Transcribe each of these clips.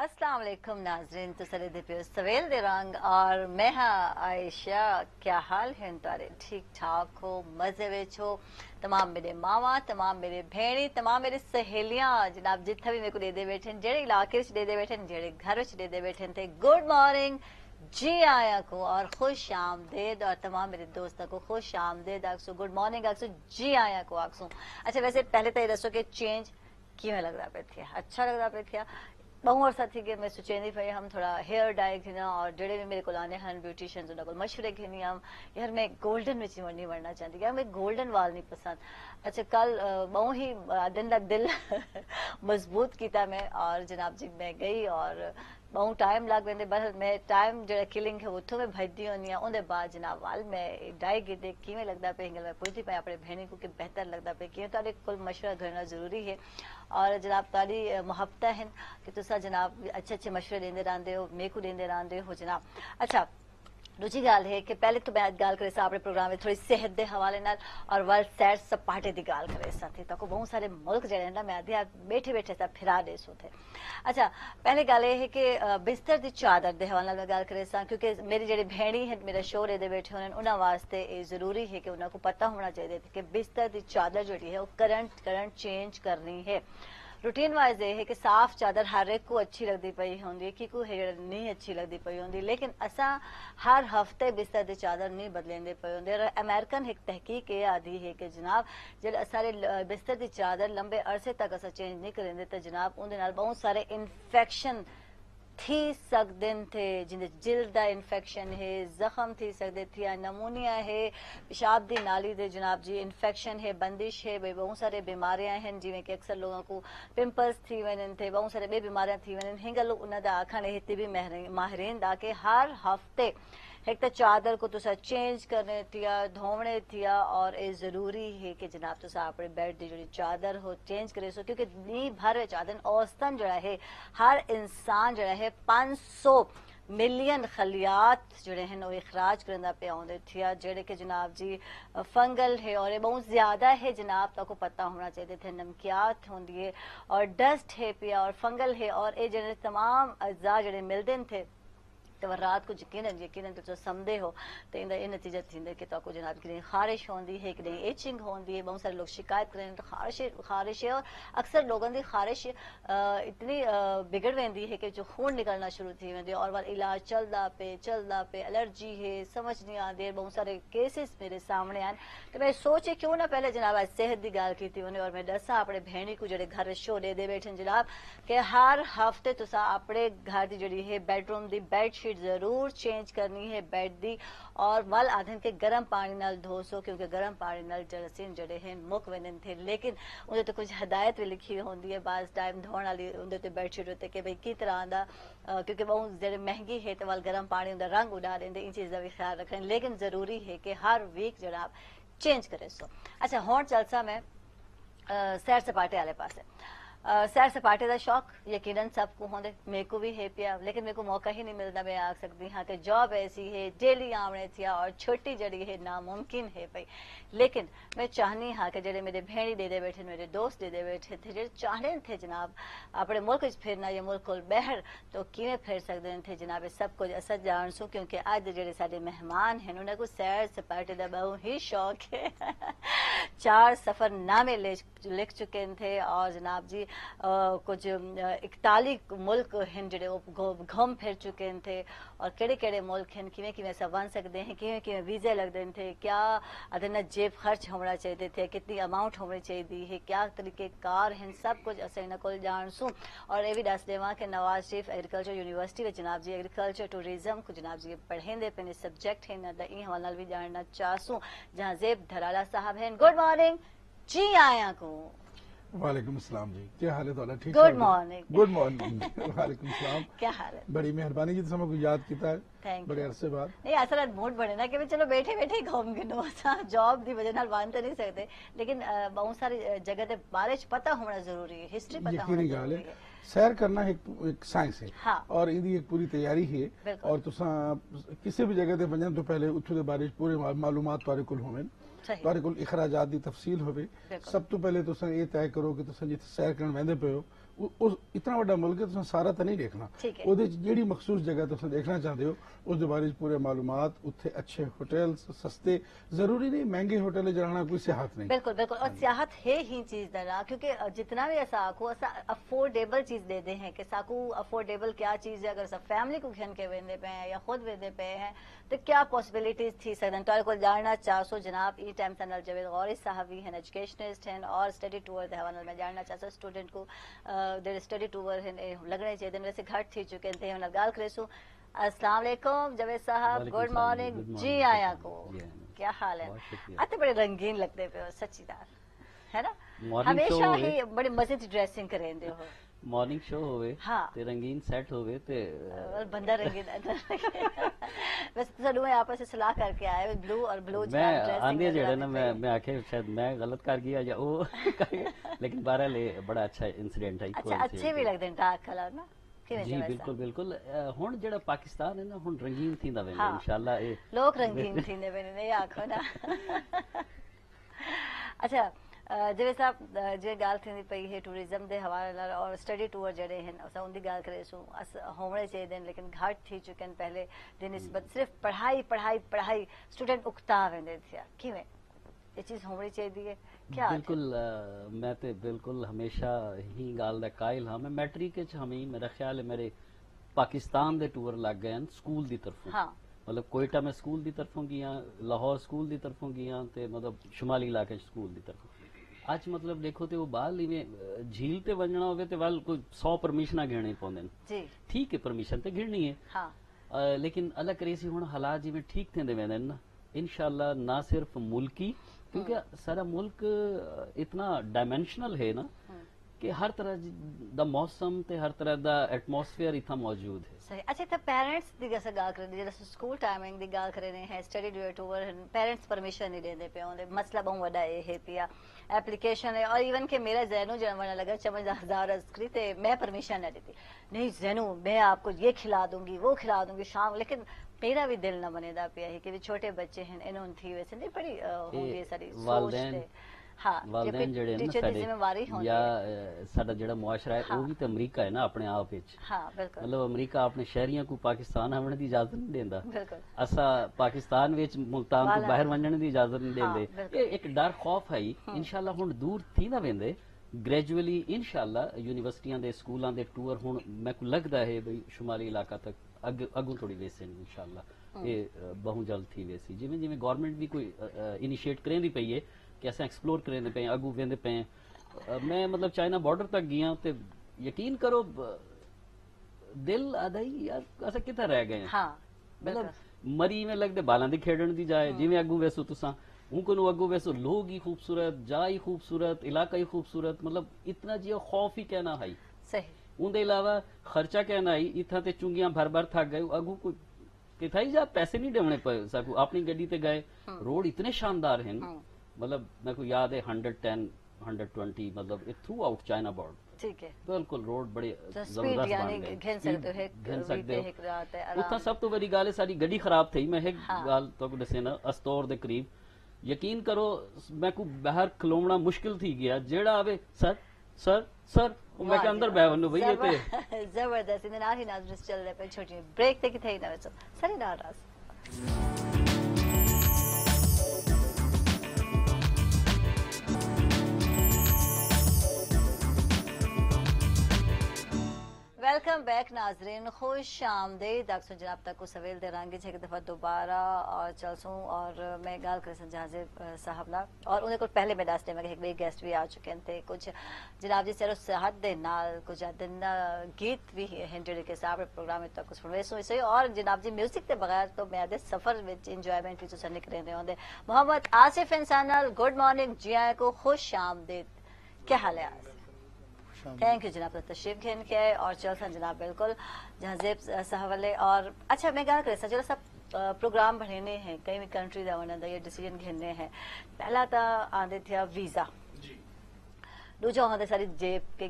अस्सलाम वालेकुम नाज़रीन, तो सरे पे सवेल दे रंग और मैं हाँ आयशा। क्या हाल है तारे? ठीक ठाक हो, मजे विच हो? तमाम मेरे मावा, तमाम मेरे भेणी, तमाम मेरी सहेलियां जनाब जिथे भी मेरे को दे बैठे, जेड़े इलाके दे बैठे, जेड़े घर दे बैठे थे, गुड मॉर्निंग जी आया को और खुश आमदेद। और तमाम मेरे दोस्तों को खुश आमदेद आखसू, गुड मॉर्निंग आखसू, जी आया को आखसू। अच्छा, वैसे पहले तो ये दसो कि चेंज किमें लग रहा पे थे? अच्छा लग रहा पे थे? बहु अर्सा थी कि मैं सोचेंदी पई हम थोड़ा हेयर डाई घिना और जेड़े भी मेरे को आने हैं ब्यूटिशियंस उन्होंने को मशवरे घिनी हम यार मैं गोल्डन में नहीं बनना चाहती, यार मैं गोल्डन वाल नहीं पसंद। अच्छा, कल बहु ही दिन ला दिल मजबूत किया मैं और जनाब जी मैं गई और बहु टाइम लग वेंदे, बस मैं टाइम जो किलिंग है उतो में भजदी होनी है। उनके बाद जनाब वाल मैं डाई गिदे किवें लगता पे हिंगल मैं पुछदी पे अपने भेणी को कि बेहतर लगता पे किवें, तारे कुल मशवरा करना जरूरी है। और जनाब तारी मुहब्बत है कि तुसा जनाब अच्छे अच्छे मशवरे देंदे रहंदे हो, मेरे को देंदे रहंदे हो जनाब। अच्छा, दूसरी गाल है कि पहले तो मैं गाल करे अपने प्रोग्राम में थोड़ी सेहत के हवाले नाल और वर्ल्ड सैर सपाटे की गाल करे थी ताको बहुत सारे मुल्क जड़े ना मैं आधे बैठे बैठे सा फिरा दे सो थे। अच्छा, पहले गाल ये है कि बिस्तर की चादर के हवाले नाल गाल करे क्योंकि मेरी जी भेणी है मेरा शोर ये बैठे होने उन्होंने वास्ते ये जरूरी है कि उन्होंने पता होना चाहिए कि बिस्तर की चादर जी है वो करंट चेंज करनी है। रूटीन वाइज ये है कि साफ चादर हर एक को अच्छी लगती पई होंगी, कि को नहीं अच्छी लगती पई होंगी, लेकिन असा हर हफ्ते बिस्तर की चादर नहीं बदलेंदे पे होंगे। और अमेरिकन एक तहकीक ये आदि है कि जनाब जो सारे बिस्तर की चादर लंबे अरसे तक असा चेंज नहीं करेंगे तो जनाब उनके बहुत सारे इन्फेक्शन थी सकते थे, जिन्हें जिल्द का इन्फेक्शन है, जख्म थी सकते थे, या नमूनिया है, पेशाब की नाली दे जनाब जी इन्फेक्शन है, बंदिश है, भाई बहुत सारे बीमारियां हैं जिमें कि अक्सर लोगों को पिंपल्स थी वन थे, बहुत सारे बे बीमारियां थी वन हिंग लोग उन्होंने आखण इतने भी माहिरीन दा के हर हफ्ते एक तो चादर को तुसा चेंज करने थिया, धोवने थिया और ये जरूरी है कि जनाब तुसा अपने बेड की जो चादर हो चेंज करे सो, क्योंकि नी भर चादर औसतन जड़ा है हर इंसान जड़ा है 500 मिलियन खलियात जोड़े हैं वो इखराज करना पे आउंदे थिया, जेड़े के जनाब जी फंगल है और ये बहुत ज्यादा है जनाब तक को पता होना चाहिए थे, नमकियात होंगी है और डस्ट है पिया और फंगल है और ये जड़े तमाम अज्जा जड़े मिलते थे तो रात को यकीनन तो समझे हो तो इन नतीजा थींदे कि तो जनाब कि खारिश होंदी है, कि एचिंग होंदी है, बहुत सारे लोग शिकायत करें तो खारिश है और अक्सर लोगों की खारिश इतनी बिगड़ वेंदी है कि जो खून निकलना शुरू थी वेंदी और वाल इलाज चलदा पे एलर्जी है समझ नहीं आती, बहुत सारे केसेस मेरे सामने आन। तो मैं सोचे क्यों ना पहले जनाब आज सेहत की गाल की उन्हें और मैं दसा अपने भेणी को जो घर शो दे बैठे जनाब कि हर हफ्ते तुसा अपने घर की जी है बेडरूम की बेडशीट जरूर चेंज करनी है बेड दी और वल आधन के गर्म पानी नाल धो सो, क्योंकि गर्म पानी नाल जरासीम जड़े हैं मुक वेंदे थे, लेकिन उन्हें तो कुछ हदायत भी लिखी होंगी है बाज टाइम धोने वाली उन्हें बेडशीट होते कि भाई की तरह का क्योंकि बहुत जड़े महंगी है तो वल गर्म पानी उनका रंग उड़ा देंगे, इन चीज़ का भी ख्याल रखें, लेकिन जरूरी है कि हर वीक जनाब चेंज करे सो। अच्छा, हुण चलसा मैं सैर सपाटे वाले पासे। सैर सपाटे का शौक यकीनन सबको होंगे, मेरे को भी है पिया, लेकिन मेरे को मौका ही नहीं मिलता। मैं आ सकती हाँ कि जॉब ऐसी है डेली आमने थिया और छोटी जड़ी है नामुमकिन है भाई, लेकिन मैं चाहनी हाँ कि जड़े मेरे भेणी दे बैठे मेरे दोस्त दे बैठे थे जो चाहते थे जनाब अपने मुल्क फिरना या मुल्क को बहर तो किमें फिर सकते थे जनाब ये सब कुछ अस जान सू, क्योंकि अज जो सारे मेहमान हैं उन्हें को सैर सपाटे का बहुत ही शौक है 4 सफरनामे लिख चुके थे और जनाब जी कुछ 41 मुल्क हैं जड़े वो घूम फिर चुके थे और केड़े मुल्क हैं किमें किमें सब बन सकते हैं, किमें किमें वीजे लगते थे, क्या अदना जेब खर्च होना चाहिए थे, कितनी अमाउंट होनी चाहिए है, क्या तरीके कार हैं, सब कुछ अस इन को जानसूँ। और ये भी दस देव कि नवाज शरीफ एग्रीकल्चर यूनिवर्सिटी में जनाब जी एग्रीकल्चर टूरिज्म को जनाब जी पढ़ेंदे पे सब्जेक्ट है इन हवाले भी जानना चाहसूँ, जहाँ जेब धराला साहब हैं। गुड मॉर्निंग जी आया को। वालेकुम अस्सलाम जी, क्या हाल है थोड़ा? ठीक? Good morning. गुड मॉर्निंग वालेकुम सलाम। क्या हाल है? बड़ी मेहरबानी जी तुम को याद किया है, थैंक बड़े यू। अरसे बाद। नहीं असल मूड बने ना कि चलो बैठे बैठे घूम गिनो जॉब की वजह नाल बांध तो नहीं सकते, लेकिन बहुत सारी जगह ते बारे पता होना जरूरी है, हिस्ट्री पता होना यकीनी गाल जरूरी है, है। सैर करना एक साइंस है। हाँ। और इनकी एक पूरी तैयारी है बिल्कुल। और तुसा किसी भी जगह ते वजन तो पहले उठो दे बारे पूरे मालूमात तुहारे कोल होवन, सही। तुहारे कोल इखराजात दी तफसील होवे। बिल्कुल। सब तो पहले तुसा ये तय करो कि तुसा जिथे सैर करन वेंदे पे हो इतना बड़ा मुल्क है, तुसें सारा तो नहीं देखना। ठीक है। ਉਹਦੇ 'ਚ ਜਿਹੜੀ ਮਖਸੂਸ ਜਗ੍ਹਾ ਤੁਸੀਂ ਦੇਖਣਾ ਚਾਹੁੰਦੇ ਹੋ ਉਸ ਦੇ ਬਾਰੇ 'ਚ ਪੂਰੇ ਮਾਲੂਮਾਤ, ਉੱਥੇ अच्छे होटल्स, सस्ते, जरूरी नहीं महंगे होटल जाना कोई सियाहत नहीं। बिल्कुल बिल्कुल, और सियाहत है ही चीज ना, क्योंकि जितना भी ऐसा आखो असा अफोर्डेबल चीज दे दे हैं कि साकू अफोर्डेबल क्या चीज है, अगर सब फैमिली को घन के वेंदे पे हैं या खुद वेंदे पे हैं तो क्या पॉसिबिलिटीज थी सकन। तो को जानना चाहो जनाब ई टाइम सनल जवेद गौरी साहब भी हैं, एजुकेशनिस्ट हैं और स्टडी टूर के हवाले में जानना चाहो स्टूडेंट को देर स्टडी टूर लगने चाहिए वैसे घट थी चुके थे हुन गाल करेसू। अस्सलाम वालेकुम जवेद साहब, गुड मॉर्निंग जी आया को, क्या हाल है? आते बड़े रंगीन लगते पे हो सच्चीदार, है ना? हमेशा ही बड़े मजे की ड्रेसिंग करेंदे हो। मॉर्निंग शो होवे ते रंगीन सेट होवे ते बंदा रंगीन बस साडू में आपस में सलाह करके आए ब्लू और ब्लू मैं आंदे जेड़े ना मैं आखे शायद मैं गलत कर गया या ओ लेकिन बहरहाल बड़ा अच्छा इंसिडेंट है। अच्छा अच्छे भी लगदे डार्क कलर ना जी बिल्कुल बिल्कुल। हुन जेड़ा पाकिस्तान है ना हुन रंगीन थींदा वेंदा इंशाल्लाह ए लोग रंगीन थींदे वेंदे नहीं आखो ना। अच्छा जिवें साहब जे गाल थींदी पई है टूरिज्म दे हवाले नाल और स्टडी टूर जड़े हैं असां उनकी गाल करेसू अस होने चाहिए लेकिन घट थी चुके पहले दिन निस्बत सिर्फ पढ़ाई पढ़ाई पढ़ाई स्टूडेंट उकता वेंदे थे किवें ये चीज होनी चाहिए क्या? बिल्कुल मैं ते बिल्कुल हमेशा ही गाल दा कायल हां। मैं मैट्रिक च हमें मेरा ख्याल है मेरे पाकिस्तान दे टूर लग गए स्कूल दी तरफों। हाँ। मतलब कोयटा में स्कूल दी तरफों गया, लाहौर स्कूल दी तरफों गया ते मतलब शुमाली इलाके स्कूल दी तरफों। आज मतलब देखो तो वो बाल इवें झील ते वजना होवे ते वाल कोई 100 परमिशना घेने पौंदे जी। ठीक है परमिशन ते घेनी है। हाँ। लेकिन अलग करेसी हुन हालात जिवें ठीक थेंदे वेंदे ना इंशाल्लाह ना सिर्फ मुल्की क्योंकि सारा मुल्क इतना डायमेंशनल है ना कि हर तरह दा मौसम ते हर तरह दा एटमॉस्फेयर इतना मौजूद है। सही। अच्छा तो पेरेंट्स दी गस गाल करदे जैसे स्कूल टाइमिंग दी गाल करे ने है स्टडी टूर पेरेंट्स परमिशन नहीं देंदे पे ओंदे मसला बहुत बड़ा है पिया एप्लीकेशन है और इवन के मेरा जैनू जनवना लगा चमचदार अस्करी ते मैं परमिशन नहीं देती नहीं जैनू मैं आपको ये खिला दूंगी वो खिला दूंगी शाम, लेकिन मेरा भी दिल न बनेदा पिया है कि छोटे बच्चे हैं इन्होंने थी वैसे नहीं बड़ी होंगी सारी सोच वालदैन जेड़े ना साडे या साडा जेड़ा मुआशरा है वो भी तो अमरीका है ना अपने आप विच। मतलब अमरीका अपने शहरियों को पाकिस्तान आने की इजाजत नहीं देंदा, असा पाकिस्तान विच मुल्तान को बाहर वंजण की इजाजत नहीं देंदे। एक डर खौफ है इंशाल्लाह हुन दूर थी ना वेंदे ग्रेजुअली इंशाल्लाह यूनिवर्सिटियां दे स्कूलां दे टूर हुन मैं को लगदा है भाई शुमाली इलाका तक अगू थोड़ी वैसे इंशाल्लाह ये बहुत जल्द थी वैसी जिवें जिवें गवर्नमेंट भी कोई इनिशिएट करेंदी पई है कि अस एक्सप्लोर करेंदे पे अगू वेंदे पे। मैं मतलब चाइना बॉर्डर तक गया तो यकीन करो दिल आदा ही यार अस किथे रह गए। हाँ, मतलब मरी में लगदे बालां दी खेडण दी जाए जिवें अगू वैसो तुसां उनको अगू वैसो लोग ही खूबसूरत जा ही खूबसूरत इलाका ही खूबसूरत मतलब इतना जिया खौफ ही कहना है सही। उनके अलावा खर्चा कहना है इतना ते चुंगियां भर भर थक गए अगू कोई किथा ही जा पैसे नहीं देने पर सकू अपनी गड्डी ते गए रोड इतने शानदार हैं मतलब मेरे को याद है 110 120 मतलब थ्रू आउट चाइना बॉर्डर। ठीक है बिल्कुल रोड बड़े जबरदस्त बन गए घिन सकते हो उतना सब तो बड़ी गाल है सारी गड्डी खराब थी। मैं एक गाल तो दसे ना अस्तौर दे करीब यकीन करो मैं को बाहर खलोना मुश्किल थी गया जेड़ा आवे सर सर सर मैं के अंदर बह वनु भई ते जबरदस्त इन नारी नाज़ चल रहे पे छोटी ब्रेक ते किथे ना वसो सरी नाराज। वेलकम बैक नाजरीन, खुश आमदीद आप जनाब तक को सवेल दे रंगे एक दफ़ा दोबारा और चलसूँ और मैं गाल कर जहाज़ साहब ना और उन्हें कुछ पहले मैं दस में एक बे गेस्ट भी आ चुके थे कुछ जनाब जी सरो सेहत दे नाल कुछ दिन गीत भी हैं जो कि साहब प्रोग्राम तक कुछ सुनवेसो इसे और जनाब जी म्यूजिक के बगैर तो मैं आधे सफ़र में इंजॉयमेंट भी तुम निकले होंगे। मोहम्मद आसिफ इंसान गुड मॉर्निंग जी आए को खुश आमदीद, क्या हाल है? थैंक यू जनाब तशरीफ घेन के और चल सन जनाब बिल्कुल जहाजेब सहवले और अच्छा मैं क्या करे चलो सब प्रोग्राम बनेने हैं कई भी कंट्री का वना ये डिसीजन घेने हैं। पहला तो आंदे थे वीजा दूजा होंगे सारी जेब के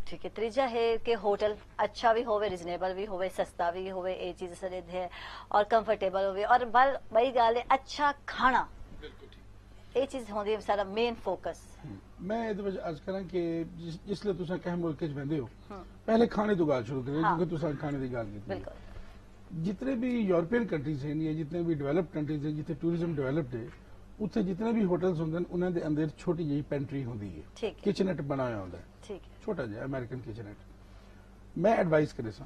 ठीक है तीजा है कि होटल अच्छा भी होवे रिजनेबल भी होवे सस्ता भी होवे ये चीज सरे है और कंफर्टेबल होवे और बल बड़ी गाल है अच्छा खाना ये चीज होंगी सारा मेन फोकस मैं ਇਹਦੇ ਵਿੱਚ अर्ज करा कि जिसले तुसा कह मुल्क च वंदे हो पहले खाने तो गल शुरू करें क्योंकि तुसा खाने की गल की। जितने भी यूरोपियन कंट्रीज हैं या जितने भी डेवलप्ड कंट्रीज हैं जिथे टूरिज्म डेवलप्ड है उत्थे जितने भी होटल्स होंगे उन्हां दे अंदर छोटी जी पेंट्री होंदी है, किचनेट बनाया होंदा है, छोटा जिहा अमेरिकन किचनेट। मैं एडवाइस करे सा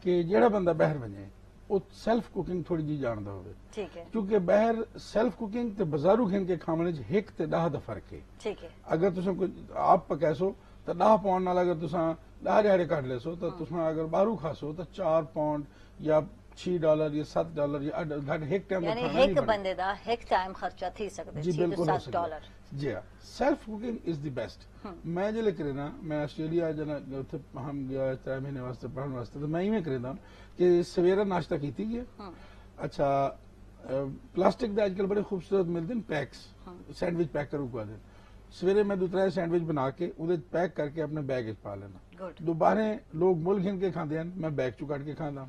कि जेड़ा बंदा बाहर वजे वो सेल्फ कुकिंग थोड़ी जी जानदा होवे, ठीक है, क्योंकि बाहर सेल्फ कुकिंग ते बाजारू खेन के खाने च 1 ते 10 दा फर्क है, ठीक है। अगर तुसा कोई आप पकासो तो 10 पाउंड नाल अगर तुसा 10 दिहाड़े कट लेसो तो तुसा अगर बाहरों खासो तो 4 पाउंड या $6 या $7 या घट एक टाइम यानी एक बंदे दा एक टाइम खर्चा थी सकदे $6 to $7। जी हां, self cooking is the best. मैं जे करे ना, मैं ऑस्ट्रेलिया जना उथे हम गया 3 महीने वास्ते पढ़न वास्ते, तो मैं इवें करदा कि सवेरा नाश्ता कीती गया। अच्छा, प्लास्टिक दे आजकल बड़े खूबसूरत मिलदे न पैक्स, सैंडविच पैक करू को दे, सवेरे मैं 2-3 सैंडविच बना के उदे पैक करके अपने बैग च पा लेना। दोबारा लोग मुल घिन के खाते हैं, मैं बैग चू कट के खाता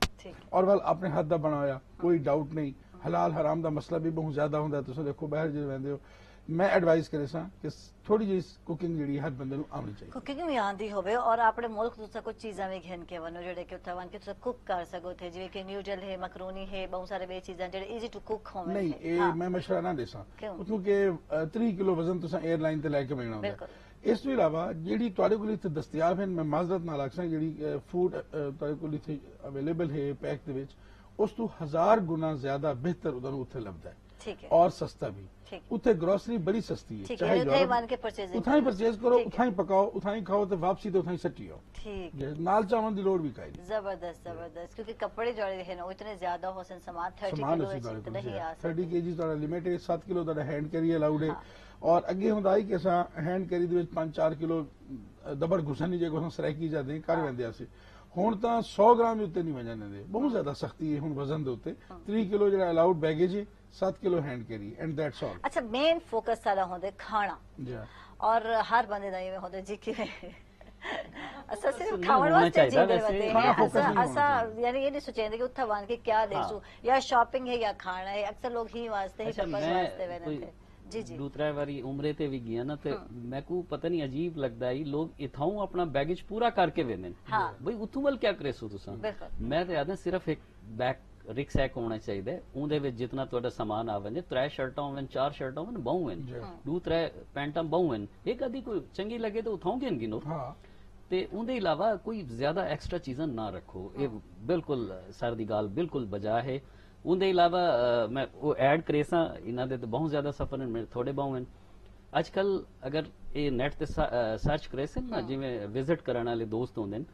और वाल अपने हाथ का बनाया, कोई डाउट नहीं। हलाल हराम का मसला भी बहुत ज्यादा होंगे, तुम देखो बाहर जो रहते हो। मैं एडवाइस करे सा कि थोड़ी जी कुकिंग जी हर बंदे आनी चाहिए, कुकिंग भी आती हो और अपने मुल्क तुसा कुछ चीज़ा भी घिन के वनो जेडे कि वन के तुसा कुक कर सको थे, जिवें कि न्यूडल है, मकरोनी है, बहुत सारे वे चीज़ा जेडे इजी टू कुक होवे। नहीं ए मैं मशवरा ना देसा क्योंकि 3 किलो वजन तुसा एयरलाइन ते लेके बैठना होंदा। इस तो इलावा जी तुहाडे कोल इत्थे दस्तयाब है, मैं माजरत नाल आखसां जी फूड तुहाडे कोल इत्थे अवेलेबल है पैक दे विच, उस तो 1000 गुना ज्यादा बेहतर उधर उत्थे लभदा है, ठीक है, और सस्ता भी। उत्थे ग्रोसरी बड़ी सस्ती है, चाहे उठाई परचेज करो, उठाई पकाओ, उठाई खाओ तो वापसी तो उठाई सट्टी आओ, ठीक है, नाल चावल दी लोड़ भी काई। जबरदस्त जबरदस्त, क्योंकि कपड़े जोड़े है ना इतने ज्यादा होसन, सामान 30 किलो इतना नहीं आ सकता, 30 केजी तुहाडा लिमिट है, 7 किलो तुहाडा हैंड कैरी अलाउड है। और अगे हुंदा ही कि असां हैंड कैरी दे विच 5-4 किलो दबड़ घुसनी जे को सराइकी जाते कर वेंदे सी, हुण तां 100 ग्राम उत्ते नहीं वजन दे, बहुत ज्यादा सख्ती है हुण वजन दे उत्ते। 3 किलो जेड़ा अलाउड बैगेज है, 7 kilo hand carry and that's all. अच्छा, मेन फोकस सारा होंदे खाना और हर बंदे दा ये होंदे जी कि असा सिर्फ खावण वास्ते जी दे वते हैं, असा यानी ये नहीं सोचेंदे कि उत्थे वन के क्या देसू, या शॉपिंग है या खाना है, अक्सर लोग ही वास्ते ही पर्पस वास्ते वेने थे। जी जी, दूसरा बारी उम्रे ते भी गया ना, ते मैं को पता नहीं अजीब लगदा है, लोग इथाऊ अपना बैगेज पूरा करके वेंदे भाई उथू वाल क्या करेसो तुसा। मैं ते आदा सिर्फ एक बैग रिक्सैक होना चाहिए, उहदे विच जितना तुहाडा सामान आवे, 3 शर्टां होवन, 4 शर्टां होवन, बहु हन, 2-3 पैंटां बहु हन, एक आधी कोई चंगी लगे तो उथाऊ गिन गिनो, ते उहदे अलावा कोई ज्यादा एक्स्ट्रा चीज़ां ना रखो। ये बिल्कुल सर दी गाल बिल्कुल बजा है। उनके अलावा मैं वो ऐड करे सा, इन्हां दे बहुत ज्यादा सफर मेरे थोड़े बहुत हैं। अजकल अगर ये नेट ते सर्च करे सन ना, जिवें विजिट करने वाले दोस्त होंदे न,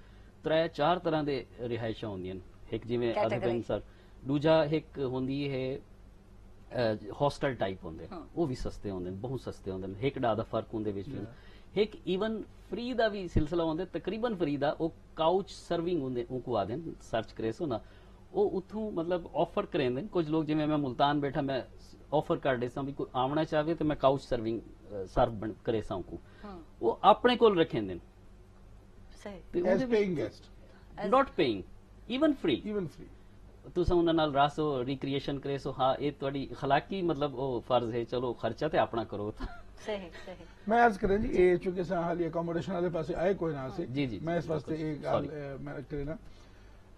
3-4 तरह दे रिहायशां होंदियां, एक जिवें अदबन सर, दूजा एक होंदी है हॉस्टल टाइप होंदे, वो भी सस्ते होंदे, बहुत सस्ते होंदे, एक डा दा फर्क होंदे विच। एक इवन फ्री दा भी सिलसिला होंदे, तकरीबन फ्री दा वो काउच सर्विंग होंदे, उनको आदे सर्च करे सो ना, वो उथों मतलब ऑफर करेंदे। कुछ लोग जिवें मैं मुल्तान बैठा, मैं ऑफर कर दे सा भी कोई आना चाहे तो मैं काउच सर्विंग सर्व करे सा को, वो अपने कोल रखेंदे, as paying guest, not paying, even free तुसा उन्हां नाल रासो रिक्रिएशन करे सो। हाँ, ये तुहाडी अखलाकी मतलब वो फर्ज है, चलो खर्चा ते अपना करो। सही सही। मैं आज करें जी ये चूंकि हाली अकोमोडेशन वाले पासे आए कोई ना से, जी जी, मैं इस वास्ते एक मैं करे ना,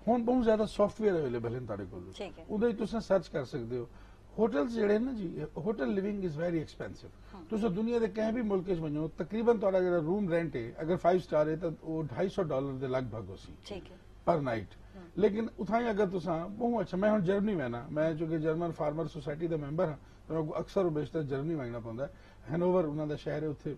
हुण बहुत ज्यादा सॉफ्टवेयर अवेलेबल है तुहाडे कोल, उदे तुसां सर्च कर सकते हो। होटल्स जेड़े ना जी, hotel living is very expensive. तुसां दुनिया के कहीं भी मुल्क च वञो, तकरीबन तुहाडा जेड़ा रूम रेंट है अगर 5 स्टार है तो वो $250 के लगभग होसी पर नाइट। लेकिन उठाई अगर तुसां बहुत अच्छा, मैं हुण जर्मनी में ना, मैं चूंकि जर्मन फार्मर सोसाइटी का मैंबर हाँ, तो मैं अक्सर बेशतर जर्मनी वजना पौंदा है। हैनोवर उन्हां दा शहर है, उत्थे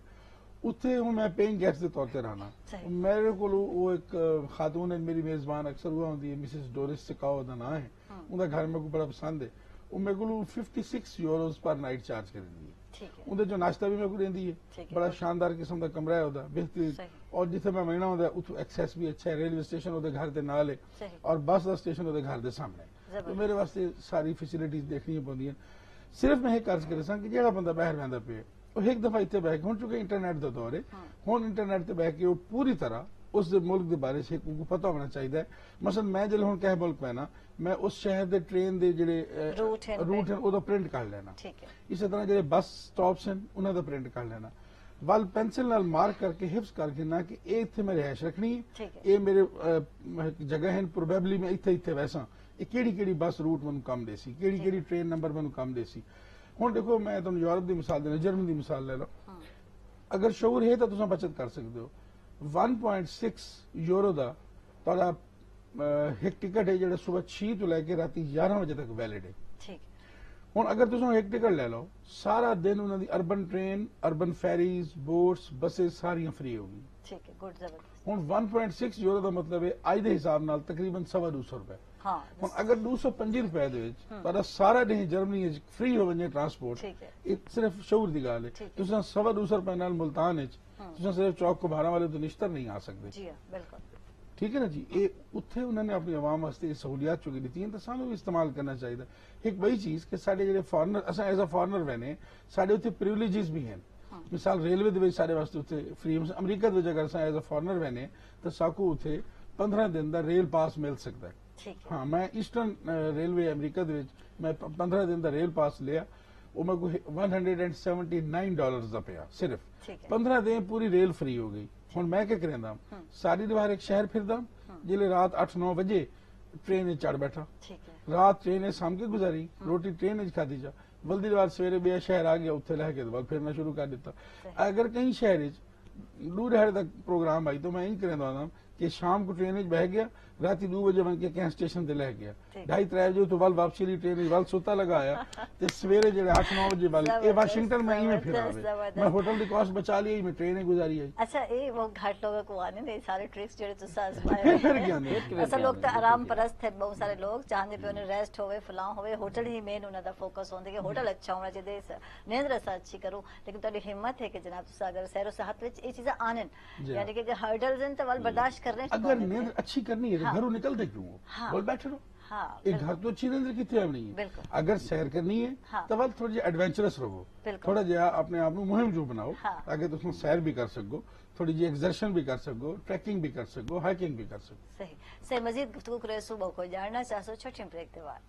उत्थे हुण मैं पेइंग गेस्ट के तौर पर रहना। मेरे को वो एक खातून है मेरी मेजबान, अक्सर हुआ होंगी है, मिसिस डोरिस सिकाओ दा नाम है, उनका घर मेरे को बड़ा पसंद है। वो मेरे को 56 यूरोज पर नाइट चार्ज कर दी है, उनके जो नाश्ता भी मेरे को देंदी है, बड़ा शानदार किस्म का कमरा है उदा, बेहतरीन, और जिथे मैं महीना होंदा उतो एक्सेस भी अच्छा है, रेलवे स्टेशन उहदे घर दे नाल है और बस का स्टेशन उहदे घर दे सामने, तो मेरे वास्ते सारी फैसिलिटीज देखनी पौंदियां। सिर्फ मैं एक अर्ज करे सा कि जेड़ा बंदा बाहर वहदा पे एक दफा इतने बह के, हुण चूंकि इंटरनेट का दौर है, हुण इंटरनेट से बह के वो पूरी तरह उस मुल्क के बारे में पता होना चाहिए। मसलन मैं जो हुण कह मुल्क पैना, मैं उस शहर के ट्रेन के जेडे रूट हैं उहदा प्रिंट कर लेना, इस तरह जो बस स्टॉप्स हैं उन्होंने प्रिंट कर लेना। वल पेंसिल नाल मार्क करके हिफ्स करके ना कि ये इत्थे मैं रिहाइश रखनी है, ये मेरे जगह है प्रोबेबली मैं इत्थे इत्थे वैसा, ये केड़ी बस रूट मैनू कम देसी, केड़ी ट्रेन नंबर मैनू कम देसी। हुण देखो मैं तुहानू यूरोप की मिसाल देना, जर्मनी की मिसाल ले लो, अगर शऊर है तो तुम बचत कर सकते हो। 1.6 यूरो का तुहाडा एक टिकट है जो सुबह 6 तो लैके रात 11 बजे तक वैलिड है। हुण अगर तुम एक टिकट ले लो, सारा दिन उन्होंने urban train, urban ferries, boats, buses सारियां फ्री होगी। ठीक है, गुड, जबरदस्त। हुण 1.6 यूरो का मतलब है अज के हिसाब नाल तकरीबन 250 रुपए। हाँ, हुण अगर 225 रुपए दे विच तुहाडा सारा दिन जर्मनी फ्री हो वने ट्रांसपोर्ट, ये सिर्फ शऊर की गल है। तुसीं 250 रुपए नाल मुल्तान विच तुसीं सिर्फ चौक कुबारा वाले तो निश्तर नहीं आ सकते। जी हां, बिल्कुल ठीक है ना जी। ये उत्थे उन्होंने अपनी आवाम वास्ते सहूलियात चुकी दी तो सानू भी इस्तेमाल करना चाहिए। एक वही चीज कि साडे जेडे फॉरनर, असां एज अ फॉरनर बने, साडे उत्थे प्रिविलेजेस भी हैं। मिसाल रेलवे दे विच साडे वास्ते उत्थे फ्री, अमरीका दे अगर असां एज अ फॉरनर बने तो साकू उत्थे 15 दिन का रेल पास मिल सकता है। हाँ, मैं ईस्टर्न रेलवे अमरीका दे विच मैं 15 दिन का रेल पास लिया, वो मैं कोई $179 का पिया सिर्फ। 15 दिन पूरी रेल फ्री हो गई। हुण मैं क्या करेंदा, सारी बाहर एक शहर फिरदा, जिले रात 8-9 बजे ट्रेन चढ़ बैठा, रात ट्रेन साम के गुजारी, रोटी ट्रेन खाधी जा, बल्दी बार सवेरे बे शहर आ गया, उत्थे लह के फिरना शुरू कर दिता। अगर कहीं शहर दूर हैड़ तक प्रोग्राम आई तो मैं इंज करेंदा कि शाम को ट्रेन बह गया, रात 2 बजे बन के कहीं स्टेशन से लह गया, 2:30-3 बजे तो वल वापसी वाली ट्रेन वल सुता लगाया ते सवेरे जेडे 8-9 बजे वल ए वाशिंगटन में ही में फिर आवे, मैं होटल की कॉस्ट बचा ली, मैं ट्रेन गुजारी है। अच्छा, ये वो घाट लोगों को आने नहीं सारे ट्रिक्स जेडे तुसा आजमाए हैं। असल लोग तो आराम परस्त है, बहुत सारे लोग चाहते पे उन्हें रेस्ट होवे, फलां होवे, होटल ही मेन उन्हां दा फोकस होंदे कि होटल अच्छा होना चाहिए, नींद रसा अच्छी करो। लेकिन तुहाडी हिम्मत है कि जनाब तुसा अगर सैरो सेहत विच ये चीज़ां आनन, यानी कि हर्डल्स हैं तो वल बर्दाश्त करने, अगर नींद अच्छी करनी है तो घरों निकलते क्यों हो, बोल बैठे रहो। हाँ, एक घर तो अच्छी नींद कितने आनी है। अगर सैर करनी है तो वल थोड़ी एडवेंचरस रहो, थोड़ा जहा अपने आप मुहिम जो बनाओ ताकि तुम सैर भी कर सको, थोड़ी जी एक्सर्शन भी कर सको, ट्रैकिंग भी कर सको, हाइकिंग भी कर सको। सही सही। मजीद गुफ्तगू करे सुबह को जानना चाहो छोटी ब्रेक के बाद।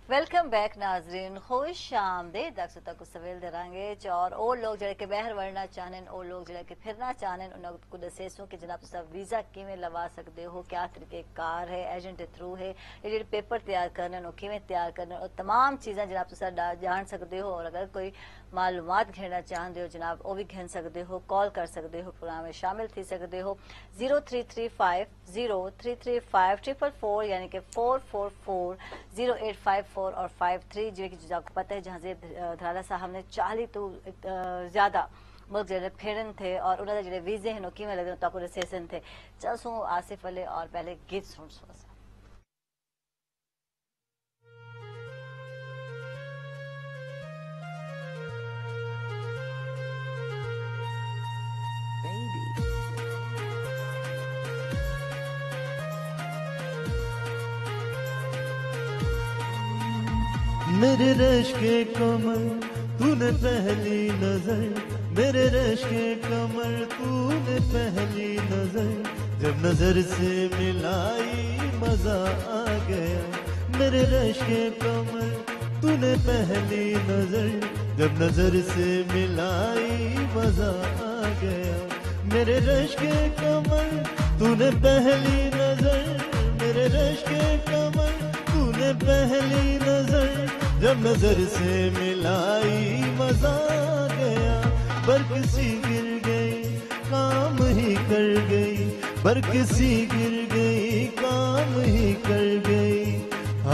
वेलकम बैक नाजरीन, खुश आमदीद। अक्सर तक सवेल दे रांगे और ओ लोग जेडे के बहर वड़ना चाहन, ओ लोग जेडे के फिरना चाहन, उन्होंने को दसेसो कि जनाब तुसा वीजा किवें लवा सकते हो, क्या तरीके कार है, एजेंट के थ्रू है, ये जेडे पेपर तैयार करने वो किवें तैयार करने, और तमाम चीज़ें जनाब तुसा जान सकते हो। और अगर कोई मालूमात घेना चाहते हो जनाब वो भी घेन सकते हो, कॉल कर सकते हो, प्रोग्राम में शामिल थी सकते हो। 0335033544 यानी कि 444-0854 और 53 जो कि आपको पता है जहाँ से धराला साहब ने 40 तो ज्यादा मुल्क जो फिरन थे और उन्होंने जो वीजे हैं कि लगे तक सेशन थे। चल सो आसिफ अली और पहले गीत सुन सो। मेरे रश के कमर तूने पहली नजर, मेरे रश के कमर तूने पहली नजर, जब नजर से मिलाई मजा आ गया। मेरे रश के कमर तूने पहली नजर, जब नजर से मिलाई मजा आ गया। मेरे रश के कमर तूने पहली नजर, मेरे रश के कमर तूने पहली नजर, जब नजर से मिलाई मजा गया। बरकसी गिर गई काम ही कर गई, बरकसी गिर गई काम ही कर गई,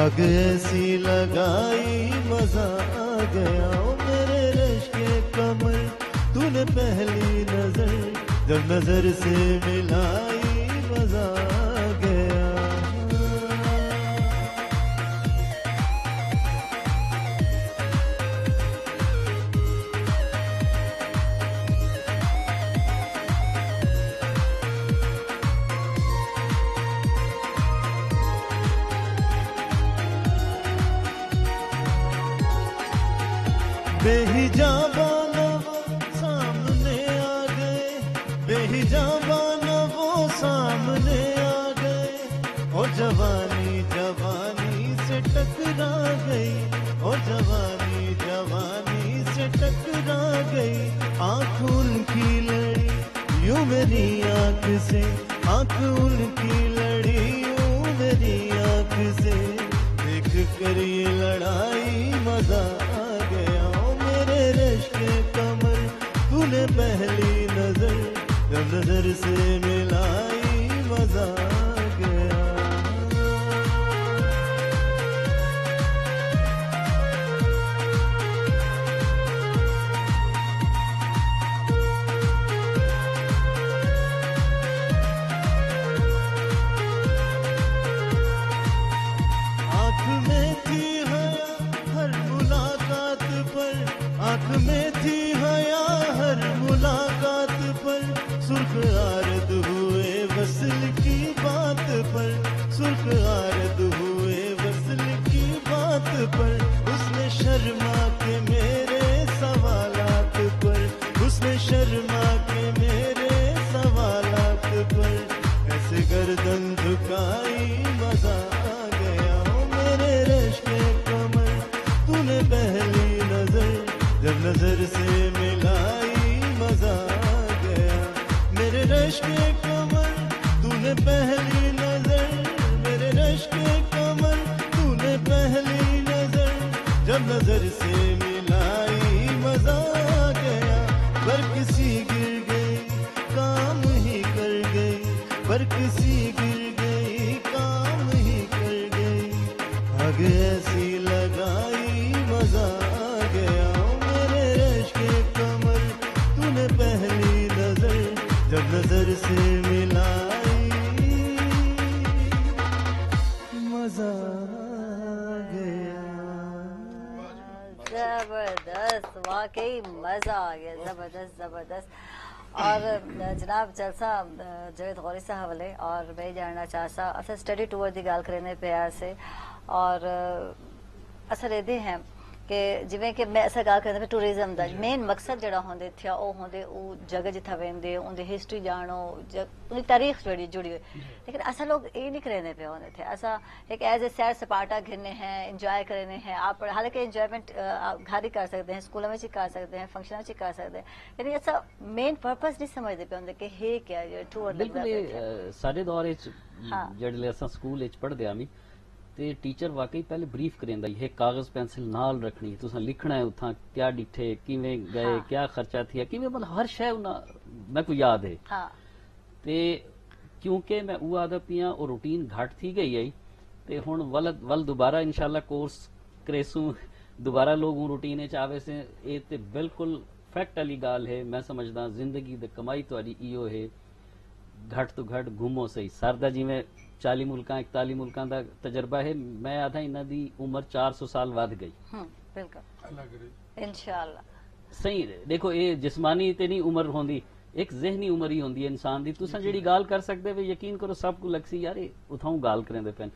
आग ऐसी लगाई मजा आ गया। ओ मेरे रश के कमर तूने पहली नजर, जब नजर से मिलाई मजा आ गया। बेहिजाबान वो सामने आ गए, बेहिजाबान वो सामने आ गए, जवानी जवानी से टकरा गई, और जवानी जवानी से टकरा गई। आँख उनकी लड़ी यूं मेरी आँख से, आँख उनकी लड़ी यूं मेरी आँख से। देख कर ये लड़ाई मजा आ गया। ओ मेरे रश्क कमर तूने पहली नजर जब नजर से मिलाई मजा आ गया। आँख में थी हया हर मुलाकात पर, आँख में थी हया हर मुलाकात पर। सुर्ख आरद हुए वसल की बात पर, सुर्ख आरद हुए वसल की बात पर। उसने शर्मा के मेरे सवालात पर, उसने शर्मा के मेरे सवालात पर। ऐसे गर्दन झुकाई मजा आ गया। ओ मेरे रश्क कमर तूने पहली नजर जब नजर से मिलाई मजा आ गया। मेरे रश्क कमर तूने पहली नजर, मेरे रश्क कमर तूने पहली नजर जब नजर से मिलाई मजा आ गया। पर किसी गिर गई काम ही कर गई, पर किसी गिर गई काम ही कर गई। आग ऐसी लगाई मजा आ गया। ओ मेरे रश्क कमर तूने पहली नजर जब नजर से मिलाई मजा आ गया। जबरदस्त, वाकई मजा आ गया, जबरदस्त जबरदस्त। और जनाब जलसा जावेद गौरी साहब वाले और मैं जानना चाहता अस स्टडी टूर की गल करने प्यार से और असर ये है कि जिमें कि मैं असा गल करते टूरिज्म का मेन मकसद जरा होंगे थे वो होंगे जगह जिथे वेंदे उनकी हिस्ट्री जानो उनकी तारीख जी जुड़ी हुई। लेकिन असा लोग ये नहीं करने पे होंगे थे। असा एक एज ए सैर सपाटा घिरने हैं, इंजॉय करने हैं। आप हालांकि इंजॉयमेंट घर ही कर सकते हैं, स्कूलों में ही कर सकते हैं, फंक्शन में ही कर सकते हैं, लेकिन ऐसा मेन पर्पज नहीं समझते पे होंगे कि है क्या टूर बिल्कुल। साढ़े दौर जेडले असा स्कूल पढ़दे आमी ते टीचर वाकई पहले ब्रीफ करेंदा है, कागज पेंसिल नाल रखनी, तुसा लिखना है उथा क्या डिठे किवें गए क्या खर्चा थिया किवें मतलब हर शय मैं को याद है। ते क्योंकि मैं वो आदत पिया और रूटीन घट थी गई है ते हुण वल दोबारा इंशाल्लाह कोर्स करेसू दोबारा लोग रूटीन च आवे से ये ते बिल्कुल फैक्ट वाली गाल है। मैं समझदा जिंदगी दे कमाई तुहाडी इहो है घट तो घट घूमो सही। सरदा जिवें 40 मुल्कां 41 मुल्कां दा तजर्बा है, मैं आधा इन्हां दी उम्र 400 साल वध गई। बिल्कुल इंशाअल्लाह सही। देखो ये जिस्मानी ते नहीं उम्र होंदी, एक जहनी उम्र ही होंदी है इंसान दी। तुसा जेड़ी गाल कर सकदे वे यकीन करो सब को लगसी यार उथाऊ गाल करेंदे पेन।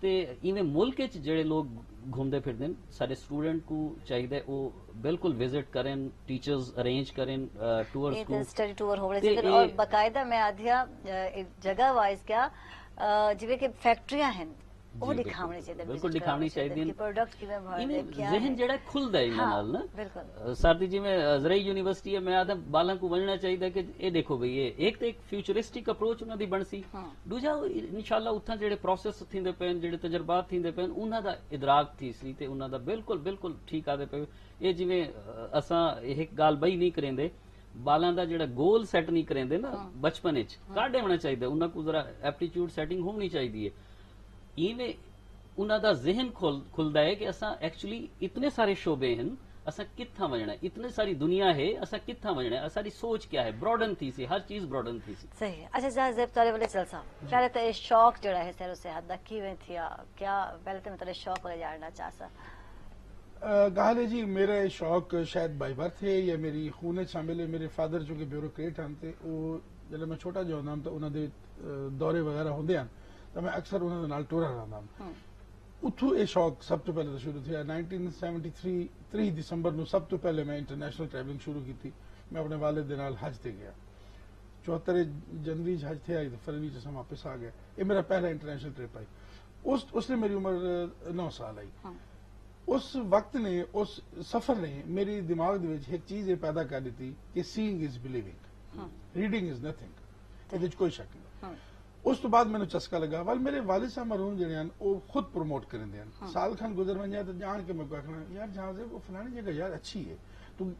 ते इवें मुल्क च जेड़े लोग घूमते फिरदे सारे स्टूडेंट को चाहिए वो बिल्कुल विजिट करें, टीचर्स अरेंज करें टूर्स को, स्टडी टूर हो रहे थे और बाकायदा मैं आधिया जगह वाइज क्या जिवें कि फैक्ट्रियां हैं वो दिखावनी चाहिए, बिल्कुल दिखावनी चाहिए। प्रोडक्ट किवें बनदे क्या जहन जेड़ा खुलदा है इन्हां नाल ना। बिल्कुल सरदी जिवें जरई यूनिवर्सिटी है मैं आधा बालां को बनना चाहिए कि ये देखो भाई ये एक तो एक फ्यूचरिस्टिक अप्रोच उन्हां दी बनसी, दूजा इंशाल्लाह उत्थां जेड़े प्रोसेस थिंदे पेन जेड़े तजर्बात थिंदे पेन उन्हां दा इदराक थी सी ते उन्हां दा बिल्कुल बिल्कुल ठीक आदे पे। ये जिवें असां एक गाल बई नहीं करेंदे बालां दा जेड़ा गोल सेट नहीं करेंदे ना बचपन विच काढे होना चाहिए, उन्हां को जरा एप्टीट्यूड सेटिंग होनी चाहिए। इवें उन्हां दा जहन खुलदा है कि असां एक्चुअली इतने सारे शोबे हैं, असां कित्थां वणना, इतनी सारी दुनिया है, असां कित्थां वणना, सारी सोच क्या है, ब्रॉडन थी सी, हर चीज ब्रॉडन थी सी। सही। अच्छा जहां तारे वाले चल सा पहले तो ये शौक जड़ा है सैरो सेहत दा किवें थिया क्या, पहले तो मैं तेरे शौक वाले जानना चाहता। गाल है जी मेरा शौक शायद बाई बर्थ है या मेरी खून शामिल है। मेरे फादर जो कि ब्यूरोक्रेट हैं ते वो जब मैं छोटा जो होंदा तो उन्हां दे दौरे वगैरह होंदे हैं तो मैं अक्सर उन्हां दे नाल टुरा रहिंदा। उथों ये शौक सब तो पहले तो शुरू थिया 1973 3 दिसंबर ਨੂੰ सब तो पहले मैं इंटरनेशनल ट्रैवलिंग शुरू की थी। मैं अपने वालिद दे नाल हज ते गया, 74 जनवरी हज थे आई तो फरवरी च वापस आ गया। ये मेरा पहला इंटरनेशनल ट्रिप आई। उसने मेरी उम्र 9 साल आई। उस वक्त ने, उस सफर ने मेरी दिमाग दे विच एक चीज पैदा कर दी कि seeing is believing, reading is nothing, ਇਹਦੇ ਚ ਕੋਈ ਸ਼ੱਕ ਨਹੀਂ। ਉਸ ਤੋਂ ਬਾਅਦ ਮੈਨੂੰ ਚਸਕਾ ਲੱਗਾ ਵੱਲ ਮੇਰੇ ਵਾਲਿਦ ਸਾਹਿਬ ਮਰਹੂਮ ਜਿਹੜੇ ਹਨ ਉਹ ਖੁਦ ਪ੍ਰਮੋਟ ਕਰਦੇ ਹਨ। ਸਾਲ ਖਾਨ ਗੁਜ਼ਰ ਵੰਜਾ ਤੇ ਜਾਣ ਕੇ ਮੈਂ ਆਖਣਾ ਯਾਰ ਜਹਾਂ ਸੇ ਉਹ ਫਲਾਣੀ ਜਗ੍ਹਾ ਯਾਰ ਅੱਛੀ ਹੈ, ਤੂੰ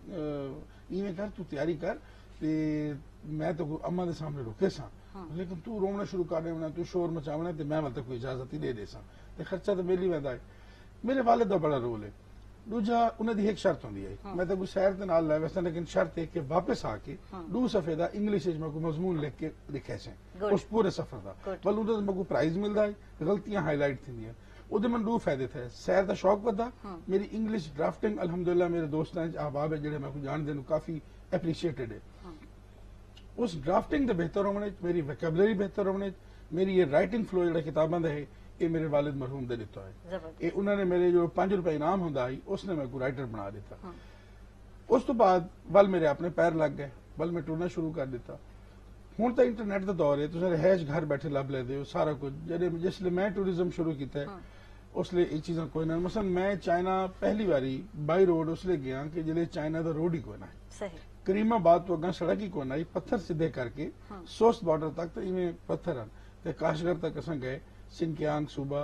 ਇਵੇਂ ਕਰ, ਤੂੰ ਤਿਆਰੀ ਕਰ ਤੇ ਮੈਂ ਤਾਂ ਅੰਮਾ ਦੇ ਸਾਹਮਣੇ ਰੁਕੇ ਸਾਂ, ਲੇਕਿਨ ਤੂੰ ਰੋਣਾ ਸ਼ੁਰੂ ਕਰ ਦੇਣਾ, ਤੂੰ ਸ਼ੋਰ ਮਚਾਉਣਾ ਤੇ ਮੈਂ ਮਤਲਬ ਕੋਈ ਇਜਾਜ਼ਤ ਹੀ ਦੇ ਸਾਂ ਤੇ ਖਰਚਾ ਤਾਂ ਮੇਰੀ ਵੰਦਾ ਹੈ। ਮੇਰੇ ਵਾਲਿਦ ਦਾ ਬੜਾ ਰੋਲ ਹੈ। दूजा उन्होंने एक शर्त होंगी है, मैं तो कोई सैर के नाल लै वैसे, लेकिन शर्त है कि वापस आके 2 सफे का इंग्लिश में कोई मजमून लिख के लिखे से उस पूरे सफर का, बल उन्हें मैं कोई प्राइज मिलता है, गलतियां हाईलाइट थी उहदे मैनूं 2 फायदे थे। सैर का शौक वधा, मेरी इंग्लिश ड्राफ्टिंग अल्हम्दुलिल्लाह मेरे दोस्तों अहबाब है जिहड़े मैं कोई जानदे नूं काफ़ी एप्रीशिएटेड है। उस ड्राफ्टिंग के बेहतर होने, मेरी वैकेबलरी बेहतर होने, मेरी ये राइटिंग फ्लो जिहड़ा किताबां दा है ये मेरे वालिद मरहूम दे दिता है। ये उन्होंने मेरे जो 5 रुपए इनाम होंदा है उसने मैं कोई राइटर बना दिता। उस तो बाद वल मेरे अपने पैर लग गए, वल मैं टुरना शुरू कर दिता। हुण तो इंटरनेट का दौर है, तुसीं रहायश घर बैठे लभ लेंदे हो सारा कुछ। जिसले मैं टूरिज्म शुरू किया है उसले ये चीज़ां कोई ना, मसलन मैं चाइना पहली बारी बाई रोड उसले गया कि जिले चाइना का रोड ही कोई ना है, करीमाबाद तो अगर सड़क ही कोई ना, पत्थर सीधे करके सोस्ट बॉर्डर तक तो इवें पत्थर हैं, काशगर तक असां गए, सिंकियांग सूबा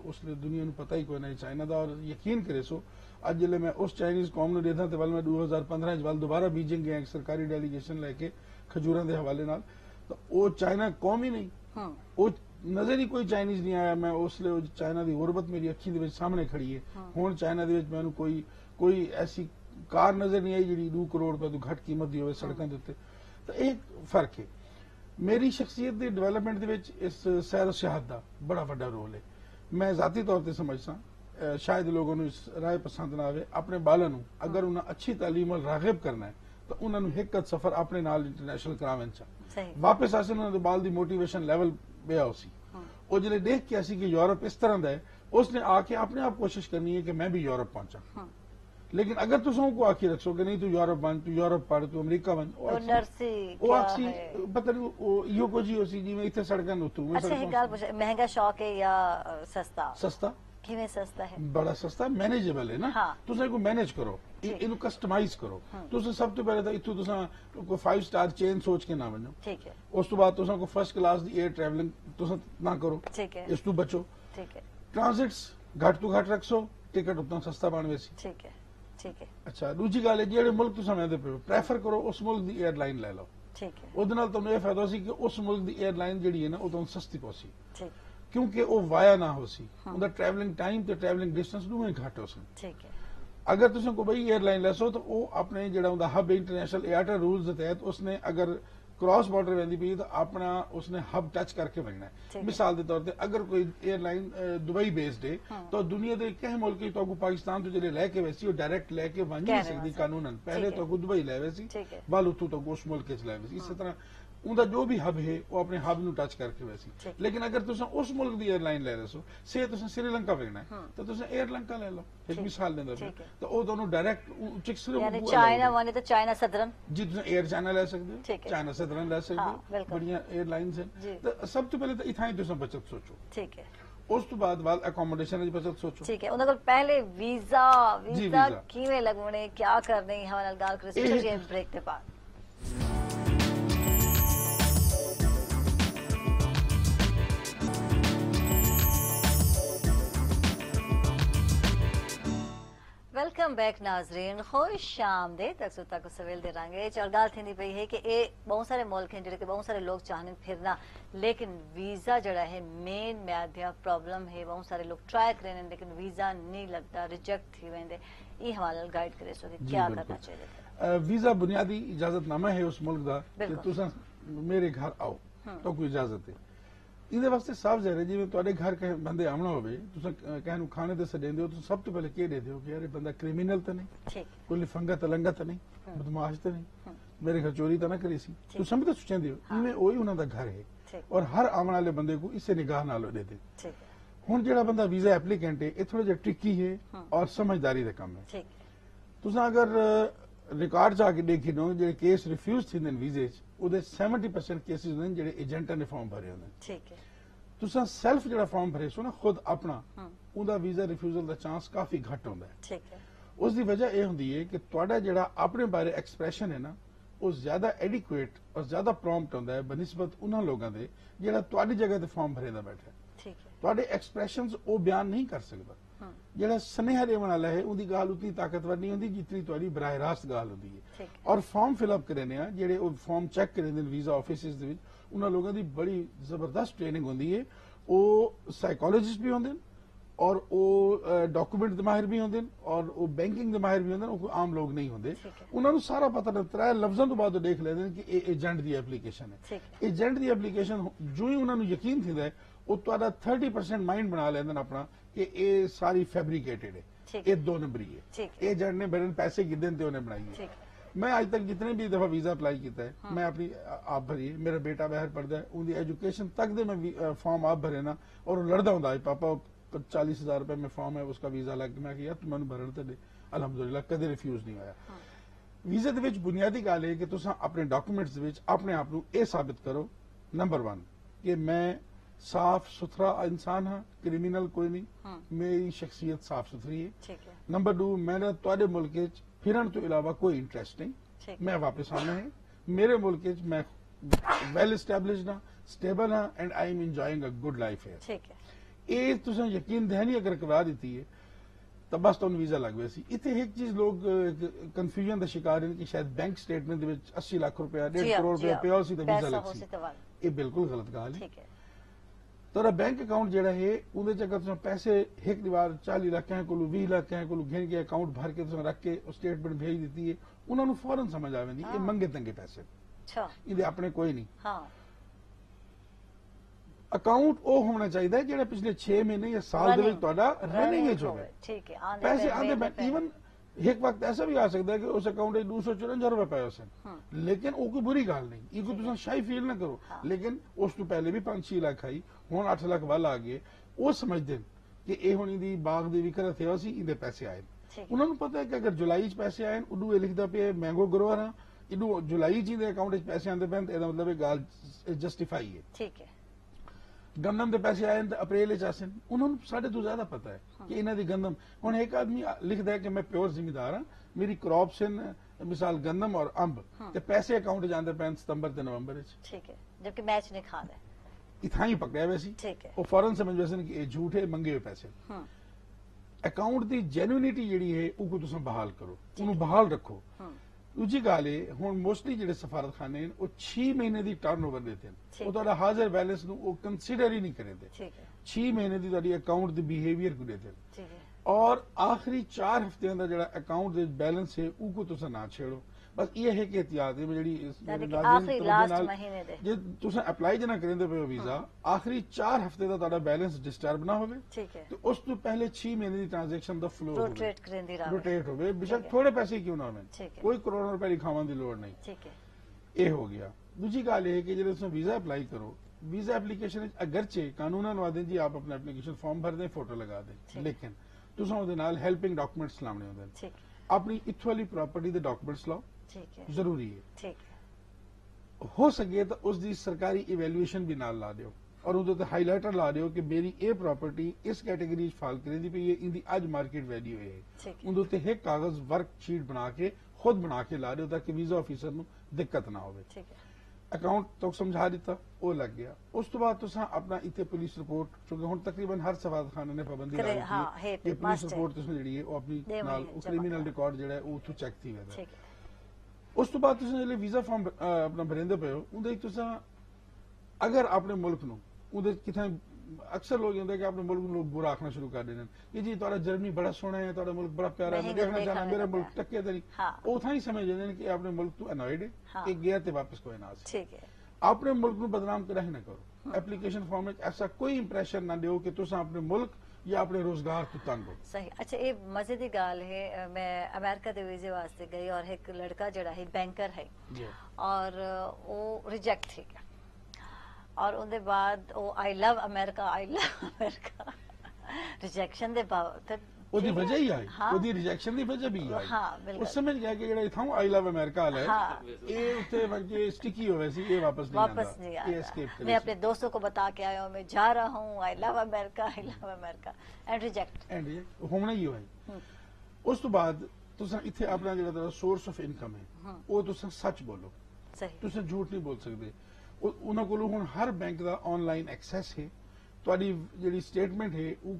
उसले दुनिया में पता ही कोई नहीं चाइना का। और यकीन करे सो अज जिले मैं उस चाइनीज कौम ने देखा तो मैं 2015 वाल दोबारा बीजिंग गया एक सरकारी डेलीगेशन लैके खजूर के हवाले नाल, तो वो चाइना कौम ही नहीं, वो नजर ही कोई चाइनीज नहीं आया। मैं उसले चाइना की गुरबत मेरी अखी के सामने खड़ी है। हुण चाइना के मैनू कोई ऐसी कार नजर नहीं आई जी 2 करोड़ रुपए तो घट कीमत की हो सड़कों के उत्ते। तो एक फर्क है। मेरी शख्सियत के डिवेलपमेंट के विच इस सैर सियाहत का बड़ा वड्डा रोल है। मैं जाती तौर पर समझता, शायद लोगों को इस राय पसंद ना आए, अपने बालों को अगर उन्हें अच्छी तालीम और रागिब करना है तो उन्होंने एक सफर अपने नाल इंटरनेशनल करावन चा वापस आसे उन्होंने बाल की मोटिवेशन लैवल बेया उसी वो जिले देख के असी कि यूरोप इस तरह का है, उसने आके अपने आप कोशिश करनी है कि मैं भी यूरोप पहुंचा। लेकिन अगर तुम को आखी रखो कि नहीं तू यूरोप बन, तू यूरोप पढ़, तू अमरीका बन, पता नहीं यो कुछ ही होसी जिवें इत्थे सड़कां उतरू। अच्छा एक गल पूछ, महंगा शौक है या सस्ता? सस्ता किवें सस्ता है? बड़ा सस्ता, मैनेजेबल है ना। तुसीं को मैनेज करो, इनू कस्टमाइज करो। तुसीं सब तो पहले तो इत्थों तुसीं कोई 5 स्टार चेन सोच के ना बनो, ठीक है। उस तो बाद तुसीं को फर्स्ट क्लास दी एयर ट्रैवलिंग तुसीं ना करो, ठीक है। इस तो बचो, ठीक है। ट्रांजिट्स घट तो घट रखो, टिकट उतना सस्ता बन वैसी, ठीक है, ठीक है। अच्छा दूसरी गल है जिहड़े मुल्क तुसीं आंदे पे प्रेफर करो उस मुल्क दी एयरलाइन ले लो, ठीक है। उहदे नाल तुहानूं यह फायदा सी कि उस मुल्क दी एयरलाइन जिहड़ी है ना वो तुहानूं सस्ती पौसी, ठीक, क्योंकि वो वाया ना हो सी, उहदा ट्रैवलिंग टाइम ते ट्रैवलिंग डिस्टेंस दोवें घट हो सन, ठीक है। अगर तुसीं को भाई एयरलाइन लैसो तो वो अपने जिहड़ा उहदा हब इंटरनेशनल एयरटेल रूल्स के तहत उसने अगर क्रॉस बॉर्डर वेंदी पई तो अपना उसने हब टच करके बनना है। मिसाल के तौर पर अगर कोई एयरलाइन दुबई बेस्ड है तो दुनिया के कई मुल्क तो पाकिस्तान तो जिले लैके वैसी वो डायरेक्ट लैके वन नहीं सकती कानूनन, पहले तो दुबई लै वैसी बाल उतों तो उस मुल्क लै वैसी। इस तरह उनका जो भी हब है वो अपने हब न टच करके वैसी। लेकिन अगर तुम उस मुल्क की एयरलाइन ले रहे हो, से तुम श्रीलंका भेजना है तो तुम एयरलंका ले लो, एक मिसाल देंदा तो वो दोनों डायरेक्ट चाइना वाले तो चाइना सदरन जी तुम एयर चाइना ले सकते हो, चाइना सदरन ले सकते हो, बढ़िया एयरलाइंस हैं। तो सब तो पहले तो इतना ही तुम बचत सोचो, ठीक है। उस तो बाद अकोमोडेशन की बचत सोचो, ठीक है। उन्हां कोल पहले वीजा किवें लगवणे, क्या करने, हमारे नाल गल करो ब्रेक के बाद। वेलकम बैक नाजरीन, खुश आमदीद। तक को सवेल दे रंगे और गल थी पई है कि ये बहुत सारे मुल्क हैं जिहड़े बहुत सारे लोग चाहते फिरना, लेकिन वीज़ा जड़ा है मेन म्यादिया प्रॉब्लम है। बहुत सारे लोग ट्राई करें लेकिन वीज़ा नहीं लगता, रिजेक्ट थी वेंदे। ये हवाले गाइड करे सो क्या करना चाहिए? वीज़ा बुनियादी इजाजतनामा है उस मुल्क का कि तुसां मेरे घर आओ तो कोई इजाजत है। ਇਹਦੇ ਵਾਸਤੇ ਸਾਫ ਜ਼ਾਹਿਰ ਜਿਵੇਂ ਤੁਹਾਡੇ ਘਰ ਕਹੇ ਬੰਦੇ ਆਉਣਾ ਹੋਵੇ, ਤੁਸੀਂ ਕਿਸੇ ਨੂੰ ਖਾਣੇ ਤੇ ਸੱਦਦੇ ਹੋ ਤਾਂ ਸਭ ਤੋਂ ਪਹਿਲੇ ਕੀ ਦੇਦੇ ਹੋ ਕਿ ਯਾਰ ਇਹ ਬੰਦਾ ਕ੍ਰਿਮੀਨਲ ਤਾਂ ਨਹੀਂ, ਠੀਕ, ਕੋਈ ਲਿਫੰਗਾ ਤਲੰਗਾ ਤਾਂ ਨਹੀਂ, ਬਦਮਾਸ਼ ਤਾਂ ਨਹੀਂ, ਮੇਰੇ ਘਰ ਚੋਰੀ ਤਾਂ ਨਾ ਕਰੀ ਸੀ। ਤੁਸੀਂ ਸਮਝ ਤਾਂ ਸੋਚਦੇ ਹੋ ਇਵੇਂ ਉਹੀ ਉਹਨਾਂ ਦਾ ਘਰ ਹੈ ਔਰ ਹਰ ਆਉਣ ਵਾਲੇ ਬੰਦੇ को ਇਸੇ ਨਿਗਾਹ ਨਾਲ ਦੇਦੇ। ਹੁਣ ਜਿਹੜਾ ਬੰਦਾ ਵੀਜ਼ਾ ਐਪਲੀਕੈਂਟ ਹੈ ਇਹ ਥੋੜਾ ਜਿਹਾ ਟ੍ਰਿਕੀ ਹੈ ਔਰ ਸਮਝਦਾਰੀ ਦਾ ਕੰਮ ਹੈ। ਤੁਸੀਂ ਅਗਰ रिकॉर्ड आके देखी नो जो केस रिफ्यूज थी वीजे 70% केसिस जिहड़े एजेंटा ने फॉर्म भरे होंगे, ठीक है। ਤੁਸੀਂ ਸੈਲਫ ਜਿਹੜਾ ਫਾਰਮ ਭਰੇ ਸੋ ਨਾ ਖੁਦ ਆਪਣਾ, ਉਹਦਾ ਵੀਜ਼ਾ ਰਿਫਿਊਜ਼ਲ ਦਾ ਚਾਂਸ ਕਾਫੀ ਘੱਟ ਹੁੰਦਾ ਹੈ। ਠੀਕ ਹੈ। ਉਸ ਦੀ ਵਜ੍ਹਾ ਇਹ ਹੁੰਦੀ ਹੈ ਕਿ ਤੁਹਾਡਾ ਜਿਹੜਾ ਆਪਣੇ ਬਾਰੇ ਐਕਸਪ੍ਰੈਸ਼ਨ ਹੈ ਨਾ, ਉਹ ਜ਼ਿਆਦਾ ਐਡਿਕੁਏਟ ਔਰ ਜ਼ਿਆਦਾ ਪ੍ਰੌਮਪਟ ਹੁੰਦਾ ਹੈ ਬਨਿਸਬਤ ਉਹਨਾਂ ਲੋਕਾਂ ਦੇ ਜਿਹੜਾ ਤੁਹਾਡੀ ਜਗ੍ਹਾ ਤੇ ਫਾਰਮ ਭਰੇ ਦਾ ਬੈਠਾ। ਠੀਕ ਹੈ। ਤੁਹਾਡੇ ਐਕਸਪ੍ਰੈਸ਼ਨਸ ਉਹ ਬਿਆਨ ਨਹੀਂ ਕਰ ਸਕਦਾ। ਜਿਹੜਾ ਸੁਨੇਹਾ ਦੇਣ ਵਾਲਾ ਹੈ ਉਹਦੀ ਗੱਲ ਉਤਨੀ ਤਾਕਤਵਰ ਨਹੀਂ ਹੁੰਦੀ ਜਿਤਨੀ ਤੁਹਾਡੀ ਬਰਾਹ ਰਾਸਤ ਗੱਲ ਹੁੰਦੀ ਹੈ। ਔਰ ਫਾਰਮ ਫਿਲ ਅਪ ਕਰਨੇ ਆ ਜਿਹੜੇ ਉਹ ਫਾਰਮ ਚੈੱਕ ਕਰਦੇ ਨੇ ਵੀਜ਼ਾ ਆਫਿਸਿਸ ਦੇ ਵਿੱਚ, ਉਹਨਾਂ ਲੋਕਾਂ ਦੀ ਬੜੀ ਜ਼ਬਰਦਸਤ ਟ੍ਰੇਨਿੰਗ ਹੁੰਦੀ ਹੈ। ਉਹ ਸਾਈਕੋਲੋਜਿਸਟ ਵੀ ਹੁੰਦੇ ਨੇ ਔਰ ਉਹ ਡਾਕੂਮੈਂਟ ਦੇ ਮਾਹਿਰ ਵੀ ਹੁੰਦੇ ਨੇ ਔਰ ਉਹ ਬੈਂਕਿੰਗ ਦੇ ਮਾਹਿਰ ਵੀ ਹੁੰਦੇ ਨੇ। ਉਹ ਆਮ ਲੋਕ ਨਹੀਂ ਹੁੰਦੇ। ਉਹਨਾਂ ਨੂੰ ਸਾਰਾ ਪਤਾ ਲੱਗਦਾ ਹੈ। ਲਫ਼ਜ਼ਾਂ ਤੋਂ ਬਾਅਦ ਉਹ ਦੇਖ ਲੈਂਦੇ ਨੇ ਕਿ ਇਹ ਏਜੰਟ ਦੀ ਐਪਲੀਕੇਸ਼ਨ ਹੈ। ਏਜੰਟ ਦੀ ਐਪਲੀਕੇਸ਼ਨ ਜੋ ਹੀ ਉਹਨਾਂ ਨੂੰ ਯਕੀਨ ਥਿੰਦਾ ਹੈ, ਉਹ ਤੁਹਾਡਾ 30% ਮਾਈਂਡ ਬਣਾ ਲੈਂਦੇ ਨੇ ਆਪਣਾ ਕਿ ਇਹ ਸਾਰੀ ਫੈਬਰੀਕੇਟਡ ਹੈ, ਇਹ 2 ਨੰਬਰੀ ਹੈ, ਏਜੰਟ ਨੇ ਬੜੇ ਪੈਸੇ ਕਿੱਦਾਂ ਤੇ ਉਹਨੇ ਬਣਾਈ है। मैं आज तक जितने भी दफा वीजा अप्लाई किया है, मैं अपनी आप भरी, मेरा बेटा बाहर पढ़ता है, उनकी एजुकेशन तक दे मैं फॉर्म आप भरे ना, और वो लड़ता होता है पापा 40,000 रुपए में फॉर्म है उसका वीजा लग, मैं यार तू मैंने भरन तो दे, अलहमदुलिल्लाह कदे रिफ्यूज नहीं होया। वीजे दे विच बुनियादी गल है कि तुसां अपने डॉक्यूमेंट्स दे विच अपने आप नूं ये साबित करो, नंबर 1 कि मैं साफ सुथरा इंसान हाँ, क्रिमिनल कोई नहीं, मेरी शख्सियत साफ सुथरी है। नंबर 2 मेरा तुहाडे मुल्क फिरन तो इलावा कोई इंटरेस्ट नहीं, मैं वापस आना है, मेरे मुल्क मैं वेल एस्टैब्लिश्ड हाँ, स्टेबल हाँ and I am enjoying a good life है। ये तुसें यकीन दहानी अगर करवा दी है तो बस तुहानूं वीजा लग गया सी। इत्थे एक चीज लोग कन्फ्यूजन का शिकार हैं कि शायद बैंक स्टेटमेंट दे विच 80 लाख रुपया 1.5 करोड़ रुपया पिया सी तो वीजा लग सी। ये बिल्कुल गलत गल है। तोरा बैंक अकाउंट जेड़ा है उहदे च अगर तुम पैसे एक दीवार 40 लाख है को 20 लाख है को गिन के अकाउंट भर के तुम रख के स्टेटमेंट भेज दी है, उन्होंने फौरन समझ आ जाती ये मंगे तंगे पैसे। अच्छा ये अपने कोई नहीं। हाँ। अकाउंट वो होना चाहिए जेड़ा पिछले 6 महीने या साल दे विच तुहाडा रनिंग विच होवे। ठीक है। पैसे आंदे बैंक इवन एक वक्त ऐसा भी आ सकता है कि उस अकाउंट में 254 रुपए पाए उस, लेकिन वो कोई बुरी गल नहीं, ये कोई तुम शाही फील ना करो। लेकिन उस तो पहले भी 5-6 लाख आई, हुण 8 लाख वाल आ गए। वो समझते कि ये हुण दी बाग दे विकर थे सी इहदे पैसे आए। उन्होंने पता है कि अगर जुलाई च पैसे आए उडू ये लिखदा पे मैंगो ग्रोवर हाँ, इडू जुलाई च इहदे अकाउंट च पैसे आंदे पैन, इहदा मतलब गल जस्टिफाई है। ठीक है। गंदम के पैसे आए तो अप्रैल आसन, उन्होंने साढ़े तो ज्यादा पता है कि इन्हों की गंदम। हुण एक आदमी लिखता है कि मैं प्योर जिमीदार हाँ, मेरी क्रॉप्स मिसाल गंदम और अंब, ते पैसे अकाउंट जाते पैन सितंबर ते नवंबर। ठीक है। जबकि मैच नहीं खा रहे इतना ही पकड़िया वैसी। ठीक है। वो फौरन समझ वैसे कि झूठ है, मंगे हुए पैसे। अकाउंट की जेन्युइनिटी जी है वो तुम बहाल करो, उन्होंने बहाल रखो। दूजी गल है हुण मोस्टली जिहड़े सफारत खाने हैं वो 6 महीने की टर्न ओवर देते हैं, वो तुहाडा हाजिर बैलेंस नूं कंसीडर ही नहीं करेंगे। 6 महीने की तुहाडी अकाउंट दी बिहेवियर को देते हैं, और आखिरी 4 हफ्ते का जिहड़ा अकाउंट दे बैलेंस है वो तुसीं ना छेड़ो। बस ये है कि एहतियात है जे तुसीं अप्लाई जना करेंदे पे वीजा आखिरी 4 हफ्ते का तुहाडा बैलेंस डिस्टर्ब ना होवे, तो उस तो पहले 6 महीने की ट्रांजैक्शन का फ्लो रोटेट होवे, बेशक थोड़े पैसे क्यों ना होवे, कोई करोड़ों रुपए लिखावन की लोड़ नहीं। ये हो गया। दूजी गल है कि जो वीजा अप्लाई करो, वीजा एप्लीकेशन अगरचे कानून वादे जी आप अपना एप्लीकेशन फॉर्म भर दें, फोटो लगा दें, लेकिन तुसां उहदे नाल हेल्पिंग डॉक्यूमेंट्स लाने होंदे। अपनी इत्थों वाली प्रॉपर्टी के डॉक्यूमेंट्स लाओ, जरूरी है। ठीक है। हो सके तो उसकी सरकारी इवैल्यूएशन भी नाल ला दियो, और उहदे हाईलाइटर ला दियो कि मेरी ये प्रॉपर्टी इस कैटेगरी फाल करेंदी पई है, इनकी अज मार्केट वैल्यू है। उहदे ते एक कागज वर्कशीट बना के खुद बना के ला दियो ताकि वीजा ऑफिसर नूं दिक्कत ना होवे। अकाउंट तो समझा दिता, वो लग गया। उस तो बाद तुसां अपना इत्थे पुलिस रिपोर्ट, क्योंकि हुण तकरीबन हर सफारतखाने ने पाबंदी लाई है कि पुलिस रिपोर्ट तुसां जिहड़ी है वो अपनी नाल क्रिमिनल रिकॉर्ड जिहड़ा है वो उत्थों चेक थी वेंदा। उस तो बाद तुसीं जिहड़े वीजा फॉर्म अपना भरेंदे पे हो उहदे तुसां अगर अपने मुल्क नूं उहदे किथे अक्सर लोग होंगे कि अपने मुल्क लोग बुरा आखना शुरू कर देने कि जी तुहाडा जर्मनी बड़ा सोहना है, तुहाडा मुल्क बड़ा प्यारा है, मैं देखना चाहना मेरा मुल्क टक्के ते नहीं। उथा ही समझ लेंदे कि अपने मुल्क तू अनॉयड है, एक गया ते वापस कोई ना आ। ठीक है। अपने मुल्क नूं बदनाम करा ही ना करो। एप्लीकेशन फॉर्म में ऐसा कोई इंप्रेशन ना दियो कि तुसां अपने मुल्क या अपने रोजगार तो तंग हो। सही। अच्छा ये मजे की गल है, मैं अमेरिका के वीजे वास्ते गई और एक लड़का जड़ा है बैंकर है और वो रिजेक्ट थी गया, और उनके बाद वो आई लव अमेरिका रिजेक्शन दे बाद ਉਹਦੀ ਵਜ੍ਹਾ ਹੀ ਆਈ, ਉਹਦੀ ਰਿਜੈਕਸ਼ਨ ਦੀ ਵਜ੍ਹਾ ਵੀ ਆਈ। ਉਸ ਸਮਝ ਗਿਆ ਕਿ ਜਿਹੜਾ ਇਥੋਂ ਆਈ ਲਵ ਅਮਰੀਕਾ ਵਾਲਾ है ये ਉੱਤੇ ਵਰਗੇ ਸਟਿਕੀ ਹੋਵੇ ਸੀ, ਇਹ ਵਾਪਸ नहीं आता, ये एस्केप करे। मैं अपने दोस्तों को बता के आया हूं मैं जा रहा हूं, I love America and reject होना ही होया। उस तो बाद तुसां इत्थे अपना ਜਿਹੜਾ सोर्स ऑफ इनकम है ਉਹ तुसां सच बोलो, सही तुसां झूठ नहीं बोल सकते। ਉਹਨਾਂ ਕੋਲ ਹੁਣ ਹਰ ਬੈਂਕ ਦਾ ਆਨਲਾਈਨ ਐਕਸੈਸ ਹੈ, ਤੁਹਾਡੀ ਜਿਹੜੀ ਸਟੇਟਮੈਂਟ ਹੈ ਉਹ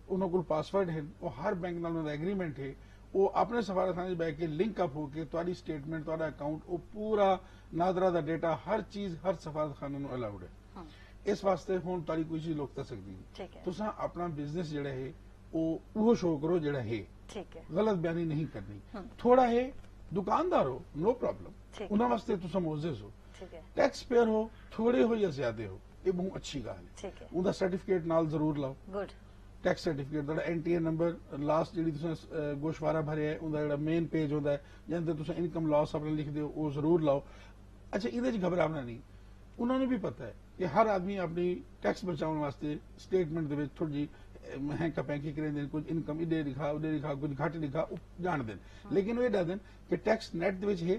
ਉਹਨਾਂ ਕੋਲ ਪਾਸਵਰਡ ਹੈ, ਉਹ ਹਰ ਬੈਂਕ ਨਾਲ ਉਹਨਾਂ ਦਾ ਐਗਰੀਮੈਂਟ ਹੈ, ਉਹ ਆਪਣੇ ਸਫਾਰਤਖਾਨੇ 'ਚ ਬੈਠ ਕੇ ਲਿੰਕ ਅਪ ਹੋ ਕੇ ਤੁਹਾਡੀ ਸਟੇਟਮੈਂਟ, ਤੁਹਾਡਾ ਅਕਾਊਂਟ, ਉਹ ਪੂਰਾ ਨਾਦਰਾ ਦਾ ਡੇਟਾ, ਹਰ ਚੀਜ਼ ਹਰ ਸਫਾਰਤਖਾਨੇ ਨੂੰ ਅਲਾਉਡ ਹੈ। ਇਸ ਵਾਸਤੇ ਹੁਣ ਤੁਹਾਡੀ ਕੋਈ ਚੀਜ਼ ਲੁਕ ਤਾਂ ਸਕਦੀ ਨਹੀਂ। ਤੁਸੀਂ ਆਪਣਾ ਬਿਜ਼ਨਸ ਜਿਹੜਾ ਹੈ ਉਹ ਸ਼ੋਅ ਕਰੋ ਜਿਹੜਾ ਹੈ, ਠੀਕ ਹੈ, ਗਲਤ ਬਿਆਨੀ ਨਹੀਂ ਕਰਨੀ। ਥੋੜਾ ਹੈ ਦੁਕਾਨਦਾਰ ਹੋ, नो प्रॉब्लम, ਉਹਨਾਂ ਵਾਸਤੇ ਤੁਸੀਂ ਮੌਜੂਦ ਹੋ, टैक्स पेयर हो, थोड़े हो या ज्यादा हो, ये बहुत अच्छी गल है। उनका सर्टिफिकेट नाल जरूर लाओ, गुड टैक्स सर्टिफिकेट दा एनटीए नंबर लास्ट जेडी तुसां गोशवारा भरे है उनका जेड़ा मेन पेज होंदा है जिंदे तुसां इनकम लॉस अपना लिख दियो वो जरूर लाओ। अच्छा इहदे च घबराना नहीं, उन्होंने भी पता है कि हर आदमी अपनी टैक्स बचाने वास्ते स्टेटमेंट दे विच थोड़ी हैंका पैंकी करेंदे, कुछ इनकम इधे लिखा उधे लिखा, कुछ घट लिखा जान देन, लेकिन वो दस देन कि टैक्स नेट दे विच है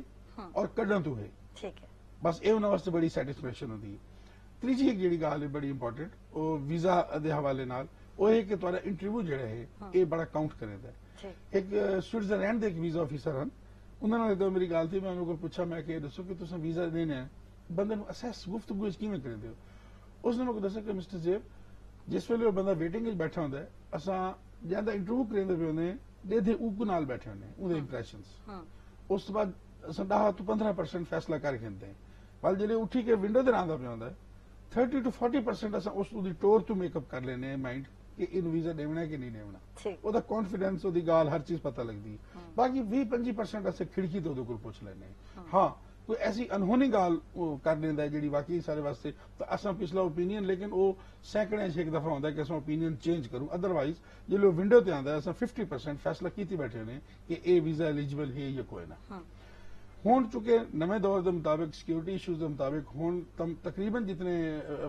और कड्डण तो है, ठीक है, बस ये उन्होंने वास्ते बड़ी सैटिस्फैक्शन होती है। तीजी एक जी गल है बड़ी इंपॉर्टेंट, वो वीजा के हवाले नाल वो है कि तुम्हारा इंटरव्यू जो है ये बड़ा काउंट करेगा। एक स्विट्जरलैंड के एक वीजा ऑफिसर हैं, उन्होंने तो मेरी गल थी, मैं उन्होंने पूछा मैं कि दसो कि तुम वीजा देना है बंदे असैस गुफ्तगू किवें करदे हो। उसने मेरे को दसा कि मिस्टर जेब जिस वेले बंदा वेटिंग बैठा होंदा है असां ज्यादा इंटरव्यू करेंदे पे होंदे देदे ऊक नाल बैठे होंदे उहदे इंप्रेशंस, उस बाद असां 10 to 15% फैसला करके दिंदे हैं। वाल जेल्ले उठी के विंडो ते आंदा पिया होंदा है 30 to 40% असां उस दी टोर तो मेकअप कर लेने हैं माइंड कि इन वीजा देवना है कि नहीं देवना, ओदा कॉन्फिडेंस ओदी गाल हर चीज पता लगदी है। बाकी 20-25% असें खिड़की तो ओदे कोल पूछ लेने हैं। हां कोई ऐसी अनहोनी गाल कर देंदा है जेडी वाकई सारे वास्ते तो असां पिछला ओपीनियन, लेकिन वो सैकड़े एक दफा होंदा है कि असां ओपीनियन चेंज करूं, अदरवाइज जेल्ले विंडो ते आंदा है असां 50% फैसला कीती बैठे ने कि ए वीजा एलिजिबल है या कोई ना। हुण चुके नवे दौर के मुताबिक सिक्योरिटी इशूज के मुताबिक हुण तकरीबन जितने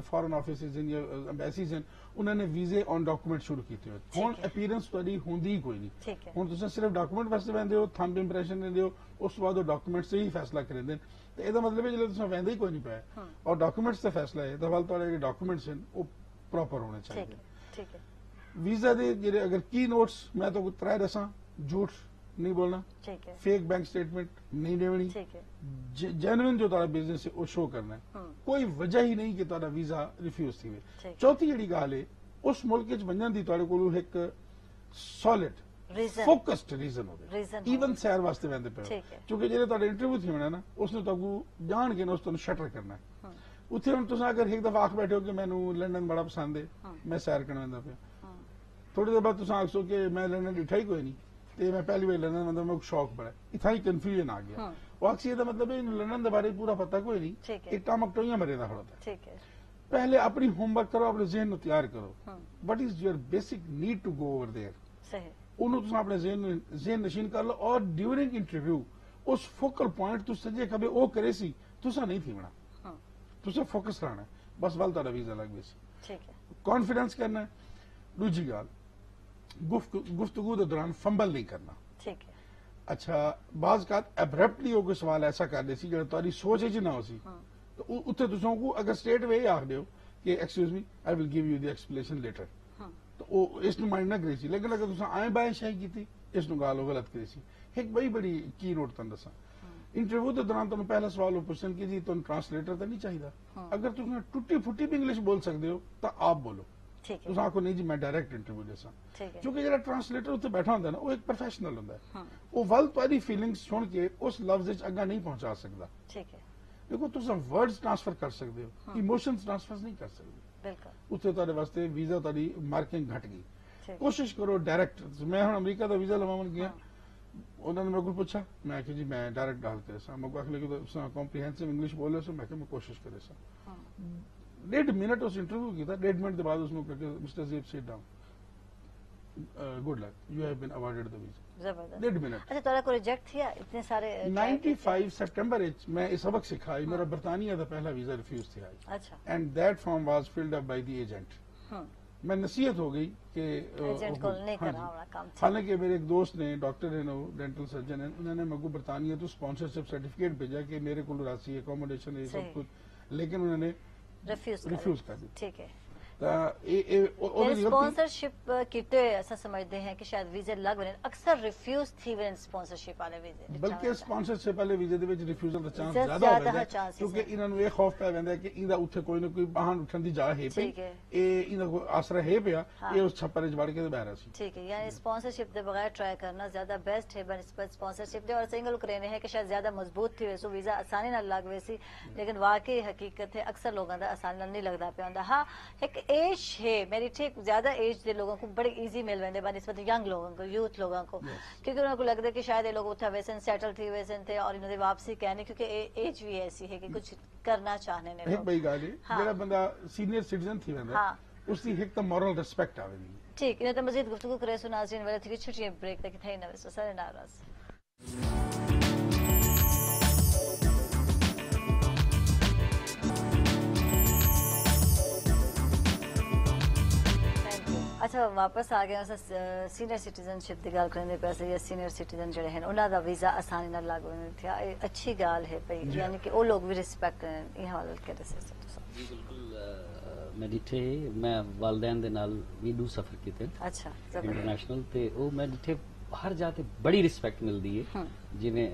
फॉरेन ऑफिसेज हैं या एम्बेसीज हैं उन्होंने वीजे ऑन डॉक्यूमेंट शुरू किए हुए। हुण अपीयरेंस तुहाडी हुंदी ही कोई नहीं, हुण तुसीं सिर्फ डॉक्यूमेंट वास्ते वैंदे हो, थंब इंप्रेशन देंदे हो, उस बाद डॉक्यूमेंट से ही फैसला करेंदे ते एदा मतलब है जिल्ले तुसीं वैंदे ही कोई नहीं पाया और डॉक्यूमेंट्स से फैसला है तो वाल तुहाडे डॉक्यूमेंट्स हैं वो प्रॉपर होने चाहिए। ठीक है वीजा दे जेडे अगर की नोट्स मैं तो त्रै दसां झूठ नहीं बोलना, फेक बैंक स्टेटमेंट नहीं देनी, जेन्युइन जो तारा बिजनेस है वो शो करना है, कोई वजह ही नहीं कि तारा वीजा रिफ्यूज थी। चौथी जी गल है उस मुल्क वजन की तारे कोल एक सॉलिड फोकस्ड रीजन हो, ईवन सैर वास्ते वैंदे पे, क्योंकि जो तारा इंटरव्यू थी होना ना उसने तकू जान के उस शटर करना है। उत्थे हुण तुसीं अगर एक दफा आख बैठे हो कि मैनू लंडन बड़ा पसंद है मैं सैर करना वैंदा पे, थोड़ी देर बाद तुसीं आखसो कि मैं लंडन डिठा ही कोई नहीं ते मैं पहली बार लंदन मतलब मेरे शौक बड़ा इतना ही कंफ्यूजन आ गया। वो अक्सर का मतलब है लंदन के बारे पूरा पता कोई नहीं, एक टामक टोइयां मरे दा खड़ा था। पहले अपनी होमवर्क करो, अपने जहन को तैयार करो, what is your basic need to go over there, सही उन्होंने तुम अपने जहन नशीन कर लो और ड्यूरिंग इंटरव्यू उस फोकल पॉइंट तू सजे कभी वो करे सी तुसा नहीं थी बना, तुसा फोकस रहना है बस वाल तारा वीजा लग गई सी। ठीक है कॉन्फिडेंस करना है। दूजी गल गुफ्तगू के दौरान फंबल नहीं करना। ठीक है अच्छा बाज का एब्रप्टली कोई सवाल ऐसा कर दे सी जो तुम्हारी सोच च ना हो सी तो उत्थे तुसां को अगर स्ट्रेट वे आख दियो कि excuse me I will give you the explanation letter तो वो इस माइंड ना करे सी, लेकिन अगर तुसां आए बाएं शाही कीती इस गाल गलत करे सी। एक बड़ी की नोट तुम दसा इंटरव्यू के दौरान तुम पहला सवाल पुछन कि जी तुम ट्रांसलेटर तो नहीं चाहिए, अगर तुम टुटी फुटी भी इंग्लिश बोल सकते हो तो आप बोलो, तुम आखो नहीं जी मैं डायरेक्ट इंटरव्यू देसा, क्योंकि जो ट्रांसलेटर उत्ते बैठा होंदा ना वो एक प्रोफेशनल होंदा है, वो वल तुम्हारी फीलिंग्स सुन के उस लफ्ज अग्गा नहीं पहुंचा सकता। ठीक है देखो तुम वर्ड्स ट्रांसफर कर सकते हो, इमोशंस ट्रांसफर नहीं कर सकते, उत्ते तुहाडे वास्ते वीजा तुहाडी मार्किंग घट गई। कोशिश करो डायरेक्ट। मैं हुण अमरीका का वीजा लवावन गया, उन्होंने मेरे को पूछा मैं कि जी मैं डायरेक्ट डाल के सा मैं आखिर कि कॉम्प्रीहेंसिव इंग्लिश बोले सो मैं कोशिश करे सा 1.5 मिनट उस इंटरव्यू किया, 1.5 मिनट के बाद उसने करके mister Zeb sit down, good luck you have been awarded the visa. जबरदस्त 1.5 मिनट। अच्छा तोरा को रिजेक्ट किया इतने सारे 95 सितंबर मैं इस सबक सिखाई, मेरा बर्तानिया का पहला वीजा रिफ्यूज थी आई। अच्छा and that form was filled up by the agent मैं नसीहत हो गई कि एजेंट को नहीं करना होना काम। हालांकि मेरे एक दोस्त ने डॉक्टर है, डेंटल सर्जन है, उन्होंने मेरे को बरतानिया तो स्पॉन्सरशिप सर्टिफिकेट भेजा कि मेरे को राशि अकोमोडेशन ये सब कुछ, लेकिन उन्होंने रिफ्यूज कर दी। ठीक है, स्पॉन्सरशिप किते ऐसा समझते हैं कि शायद वीजे लग वने अक्सर रिफ्यूज थी वे स्पॉन्सरशिप वाले वीजे, बल्कि स्पॉन्सरशिप वाले वीजे दे विच रिफ्यूजल दा चांस ज्यादा होता है क्योंकि इन्हां नु ये खौफ पै वैंदा है कि इंदा उत्थे कोई ना कोई बहान उठन दी जा है पे ए इन्हां को आसरा है पिया ये उस छप्पर विच वड़ के ते बाहर सी। ठीक है, यानी स्पॉन्सरशिप दे बगैर ट्राई करना ज्यादा बेस्ट है बनिस्बत स्पॉन्सरशिप दे। और सिंगल करेने है कि शायद ज्यादा मजबूत थी वैसो वीजा आसानी नाल लग वैसी, लेकिन वाकई हकीकत है अक्सर लोगों दा आसानी नाल नहीं लगदा पिया हुंदा। हां एक एज है मेरी, ठीक ज्यादा एज के लोगों को बड़ी इजी मिल वेंदे बनिस्बत यंग लोगों को, यूथ लोगों को, क्योंकि उनको लगता है कि शायद ये लोग उठा वैसे सेटल थी वैसे थे और इन्होंने वापसी कहने क्योंकि एज भी ऐसी है कि कुछ करना चाहने ने एक बड़ी गाल है जेड़ा बंदा सीनियर सिटीजन थी वेंदा उसकी एक तो मॉरल रिस्पेक्ट आवेगी। ठीक इन्हें तो मजीद गुफ्तगू करे सो नाज़रीन वाले थी छुट्टी ब्रेक तक थे ना वैसे सारे नाराज। अच्छा वापस आ गए सीनियर सिटीजनशिप की गल करने पैसे या सीनियर सिटीजन जड़े हैं उन्हों का वीजा आसानी नाल लागू थे, अच्छी गाल है भाई, यानी कि वो लोग भी रिस्पेक्ट करें ये हवाले कर जी बिल्कुल। मैं डिठे मैं वालदैन दे नाल भी दू सफर कीते अच्छा इंटरनेशनल ते ओ मैं डिठे हर जाते बड़ी रिस्पेक्ट मिलदी है जिवें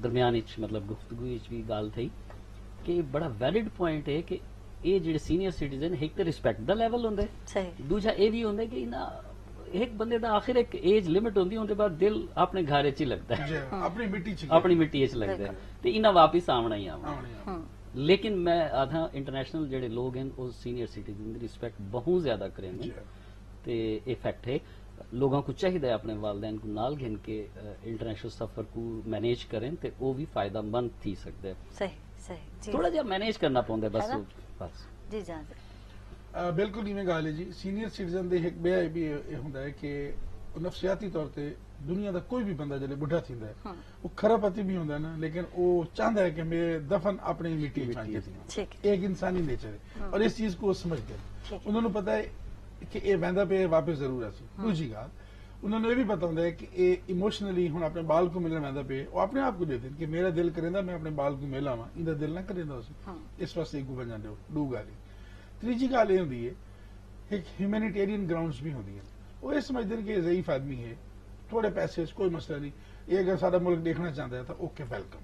दरमियान विच मतलब गुफ्तगू विच भी गल थी कि बड़ा वैलिड पॉइंट है कि ये जेडे सीनियर सिटीजन एक तो रिस्पेक्ट दा लेवल होंदा है, दूजा ये भी होंदा है कि ना एक बंदे दा आखिर एक एज लिमिट होंदी उनके बाद दिल अपने घर च लगता है अपनी मिट्टी च लगता है ते इना वापस आना ही आना। लेकिन मैं आधा इंटरनेशनल जेडे लोग हैं वो सीनियर सिटीजन की रिस्पेक्ट बहुत ज्यादा करेंगे ते ये फैक्ट है। लोगों को चाहिए अपने वालदैन को नाल गिन के इंटरनेशनल सफर को मैनेज करें ते वो भी फायदेमंद थी सकते हैं। सही सही थोड़ा जिहा मैनेज करना पौंदा बस बस जी जान बिल्कुल इवें गल है जी। सीनियर सिटीजन दे एक बेया भी हुंदा है कि नफसियाती तौर पे दुनिया का कोई भी बंदा जब बुढ़ा थींदा है वो खरापति भी होंदा है ना, लेकिन वो चाहता है कि मेरे दफन अपनी मिट्टी में एक इंसानी नेचर है और इस चीज को समझते हैं। उन्होंने पता है कि ये वैंदा पे वापस जरूर आसी। दूसरी गल उन्होंने ये भी पता होंदा है कि ये इमोशनली हुण अपने बाल को मिलने वैंदा पे वो अपने आप को देते कि मेरा दिल करेंदा मैं अपने बाल को मिला वा, इंदा दिल ना करेंदा उसी इस वास्ते एक बन जाते हो दू गल। तीजी गल ये होंदी है एक ह्यूमैनिटेरियन ग्राउंड्स भी होंदी है, वो ये समझते हैं कि ज़ईफ आदमी है थोड़े पैसे कोई मसला नहीं, ये अगर सारा मुल्क देखना चाहता है तो ओके वेलकम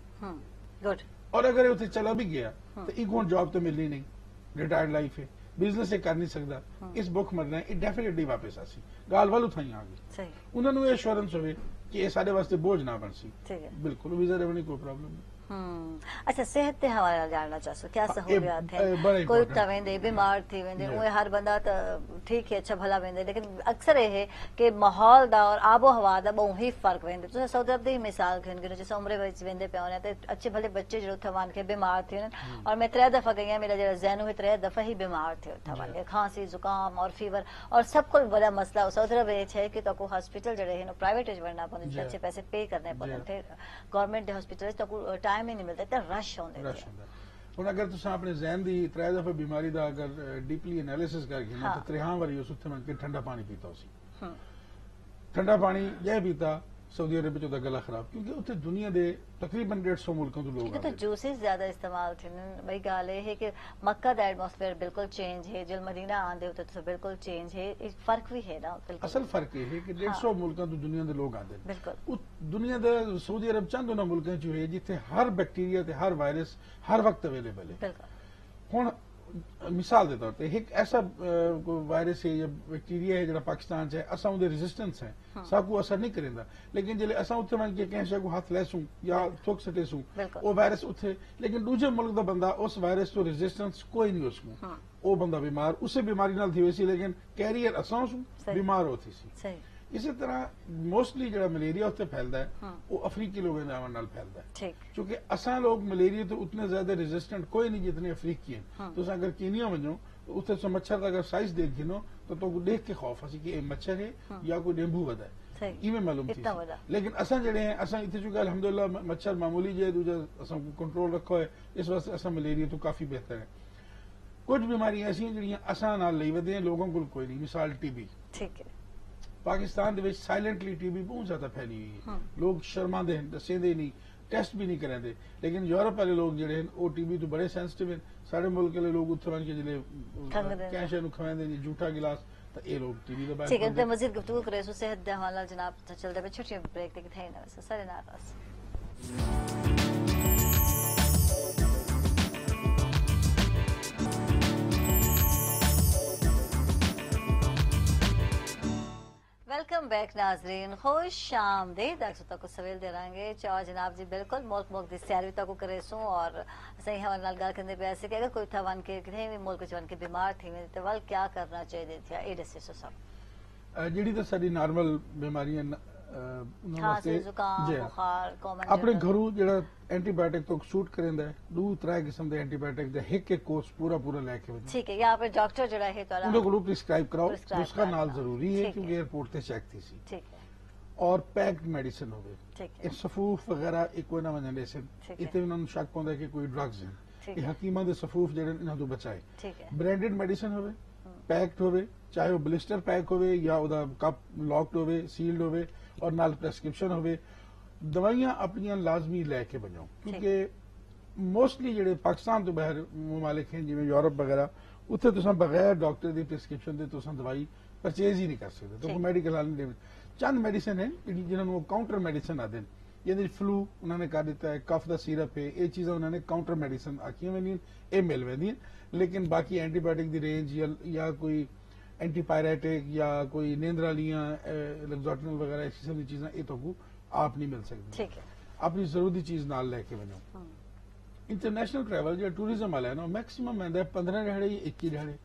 गुड। और अगर ये चला भी गया तो एक जॉब तो मिलनी नहीं, रिटायर्ड लाइफ है, बिजनेस कर नहीं सकता, इस बुख मरना है, डेफिनेटली वापस आसी गाल वाल उठाई आ गई। उन्होंने एश्योरेंस हो कि ये सारे वास्ते बोझ ना बन सी। बिल्कुल वीजा रेवनी कोई प्रॉब्लम नहीं। अच्छा सेहत के हवाले जानना चाहो क्या सहूलियात है? कोई तो वेंदे बीमार थी वेंदे वो हर बंदा तो ठीक है अच्छा भला वेंदे, लेकिन अक्सर ये है कि माहौल दा और आबो हवा दा बहुत ही फर्क वेंदे। तुम सऊदी अरब दी मिसाल खन गिनो जिस उम्र विच वेंदे पे होने ते अच्छे भले बच्चे जो थवान के बीमार थे और मैं 3 दफा गई मेरा जरा जैनू है 3 दफा ही बीमार थे थवान के खांसी जुकाम और फीवर और सब कुछ बड़ा मसला सऊदी अरब है कि तो हॉस्पिटल जड़े है प्राइवेट वरना पौंदे अच्छे पैसे पे करने पौंदे गवर्नमेंट दे हॉस्पिटल तो टाइम ही नहीं मिलता रश होंदे। हुण अगर तुस अपने ज़हन दी 3 दफा बीमारी दा अगर डीपली एनालिसिस करके ना तो 3 बारी उस उत्थे मन के ठंडा पानी पीता उसी ठंडा पानी जै पीता सऊदी अरब में गला खराब क्योंकि उत्थे दुनिया दे तकरीबन 150 मुल्कों तो लोग तो जूसेस ज्यादा इस्तेमाल थे भाई गाल है कि मक्का दा एटमॉस्फेयर बिल्कुल चेंज है जो मदीना आंदे होते तो बिल्कुल चेंज है, एक फर्क भी है ना बिल्कुल। असल फर्क ये है कि 150 मुल्कों तो दुनिया दे लोग आंदे बिल्कुल दुनिया दे सऊदी अरब चंद उन्हां मुल्कों च है जिथे हर बैक्टीरिया ते हर वायरस हर वक्त अवेलेबल है बिल्कुल। हुण मिसाल के तौर पर एक ऐसा वायरस है या बैक्टीरिया है जो पाकिस्तान है असा उनके रेजिस्टेंस है सबको असर नहीं करेंदा, लेकिन जो असा उत्थे मन के कहीं को हाथ लैसूं या थुक सटेसूं वो वायरस उत्थे, लेकिन दूसरे मुल्क का बंदा उस वायरस तो रेजिस्टेंस कोई नहीं उसको वो बंदा बीमार उसे बीमारी नाल थी वैसी लेकिन कैरियर असा उसको बीमार होती सी। इसी तरह मोस्टली जो मलेरिया उत्थे फैलता है वो अफ्रीकी लोगों के नाल फैलता है क्योंकि असा लोग मलेरिया तो उतने ज्यादा रेजिस्टेंट कोई नहीं जितने अफ्रीकी हैं। तो अगर कीनिया वजो तो उत्थे मच्छर का अगर साइज देख गिनो तो देख के खौफ आसी कि मच्छर है या कोई डेंगू वधा है इवें मालूम थी। लेकिन असा जड़े हैं असा इतने चुके अल्हम्दुलिल्लाह मच्छर मामूली जो है दूजा असा कंट्रोल रखो है इस वास्ते असा मलेरिया तो काफी बेहतर है। कुछ बीमारियां ऐसी जिहड़ियां असां नाल लई वधे लोगों को कोई नहीं, मिसाल टीबी। ठीक है। पाकिस्तान दे विच साइलेंटली टीबी बहुत ज्यादा फैली हुई है, लोग शर्मांदे हैं, दसेंदे नहीं, टेस्ट भी नहीं करांदे। लेकिन यूरोप वाले लोग जिहड़े हैं वो टीबी तो बड़े सेंसिटिव हैं। साडे मुल्क के लोग उत्थे बन के जिले कैंसर नु खवांदे ने झूठा गिलास, तो ये लोग टीबी दा बाहर। ठीक है, तो मजीद गुफ्तगू करे सो सेहत दे हवाले जनाब चलदे पे छोटी ब्रेक ते थे ना सारे नाराज। वेलकम बैक नाजरीन, खुश आमदीद। तक सवेल दे रहेंगे चाह जनाब जी बिल्कुल मुल्क मुल्क की सैर भी तक करे सो और सही हमारे नाल गल करने पे ऐसे कि अगर कोई था वन के कितने भी मुल्क च वन के बीमार थी तो वल क्या करना चाहिए था ये दसे सो सब ਜਿਹੜੀ ਤਾਂ ਸਾਡੀ ਨਾਰਮਲ ਬਿਮਾਰੀਆਂ खांसी जुकाम बुखार कॉमन ਆਪਣੇ ਘਰੋਂ ਜਿਹੜਾ ਐਂਟੀਬਾਇਓਟਿਕ ਤੋਂ ਸੂਟ ਕਰਿੰਦਾ ਹੈ ਦੋ ਤਰ੍ਹਾਂ ਕਿਸਮ ਦੇ ਐਂਟੀਬਾਇਓਟਿਕ ਦਾ ਇੱਕ ਇੱਕ ਕੋਰਸ ਪੂਰਾ ਲੈ ਕੇ ਵੇਖੋ। ठीक है, यहाँ पे डॉक्टर जड़ा है तो ਉਹਦੇ ਕੋਲੋਂ प्रिस्क्राइब कराओ, उसका नाल जरूरी है क्योंकि एयरपोर्ट ਤੇ ਚੈੱਕ थी सी। ठीक है। और पैक्ड मेडिसिन होवे, ठीक है। ਇਹ ਸਫੂਫ ਵਗੈਰਾ ਇਹ ਕੋਈ ਨਾ ਵੰਜਣੇ ਸੀ, ਇੱਥੇ ਉਹਨਾਂ ਨੂੰ ਸ਼ੱਕ ਪਾਉਂਦਾ ਕਿ ਕੋਈ ਡਰੱਗਸ ਹਨ, ਇਹ ਹਕੀਮਾਂ ਦੇ ਸਫੂਫ ਜਿਹੜੇ ਇਹਨਾਂ ਤੋਂ ਬਚਾਏ। ठीक है। ब्रांडेड मेडिसिन होवे, पैक्ड होवे, चाहे वो ब्लिस्टर पैक होवे या ਉਹਦਾ कप लॉक्ड होवे, सील्ड होवे और नाल प्रेस्क्रिप्शन होवे। दवाइयां अपनियां लाजमी लैके बजाओ क्योंकि मोस्टली ਜਿਹੜੇ ਪਾਕਿਸਤਾਨ ਤੋਂ ਬਾਹਰ ਮੁਮਾਲਿਕ हैं ਜਿਵੇਂ यूरोप वगैरह ਉੱਥੇ ਤੁਸੀਂ ਬਗੈਰ ਡਾਕਟਰ ਦੀ प्रिस्क्रिप्शन ਦੇ ਤੁਸੀਂ ਦਵਾਈ परचेज ही नहीं कर सकते। तो मेडिकल हाल नहीं, चंद मेडिसिन है जिन्होंने काउंटर मेडिसिन आते हैं, जिन्हें फ्लू उन्होंने कहा दिता है, कफ का सिरप है, ये चीज़ें उन्होंने काउंटर मेडिसिन आखियां वेंदियां ये मिल वेंदियां। लेकिन बाकी एंटीबायोटिक की रेंज या कोई एंटीपायरेटिक या कोई नींदर वालियां लेक्सोटिनल वगैरह इस किस्म की चीज़ें ये तो आप नहीं मिल सकती। ठीक है। अपनी जरूरी चीज नाल लेके बनो। इंटरनेशनल ट्रैवल जो टूरिज्म वाला है ना मैक्सिमम है 15 दिहाड़े या 21 दिहाड़े,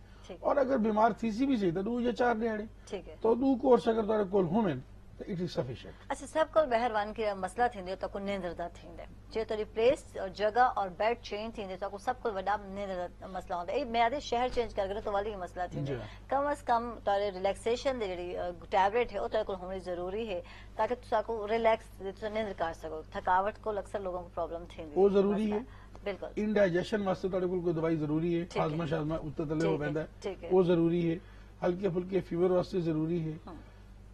और अगर बीमार थी सी भी सही तो 2 या 4 दिहाड़े। ठीक है। तो 2 कोर्स अगर तारे कोल होवन तो इट इज सफिशिएंट। अच्छा, सब को बहर वन के मसला थींदे तो को नींदर दा थींदे जे तोरी प्लेस और जगह और बेड चेंज थींदे तो को सब को वडा नींदर दा मसला होंदा। ए मैं आदे शहर चेंज कर गए तो वाली मसला थींदे, कम से कम तारे रिलैक्सेशन दे जेडी टैबलेट है ओ तारे को होनी जरूरी है ताकि तुसा को रिलैक्स तुसा नींदर कर सको। थकावट को अक्सर लोगों को प्रॉब्लम थींदी वो जरूरी है। बिल्कुल। इंडाइजेशन वास्ते तारे कोल कोई दवाई जरूरी है, हाजमा शाजमा उत्ते तले हो पैंदा है वो जरूरी है, हल्के फुल्के फीवर वास्ते जरूरी है,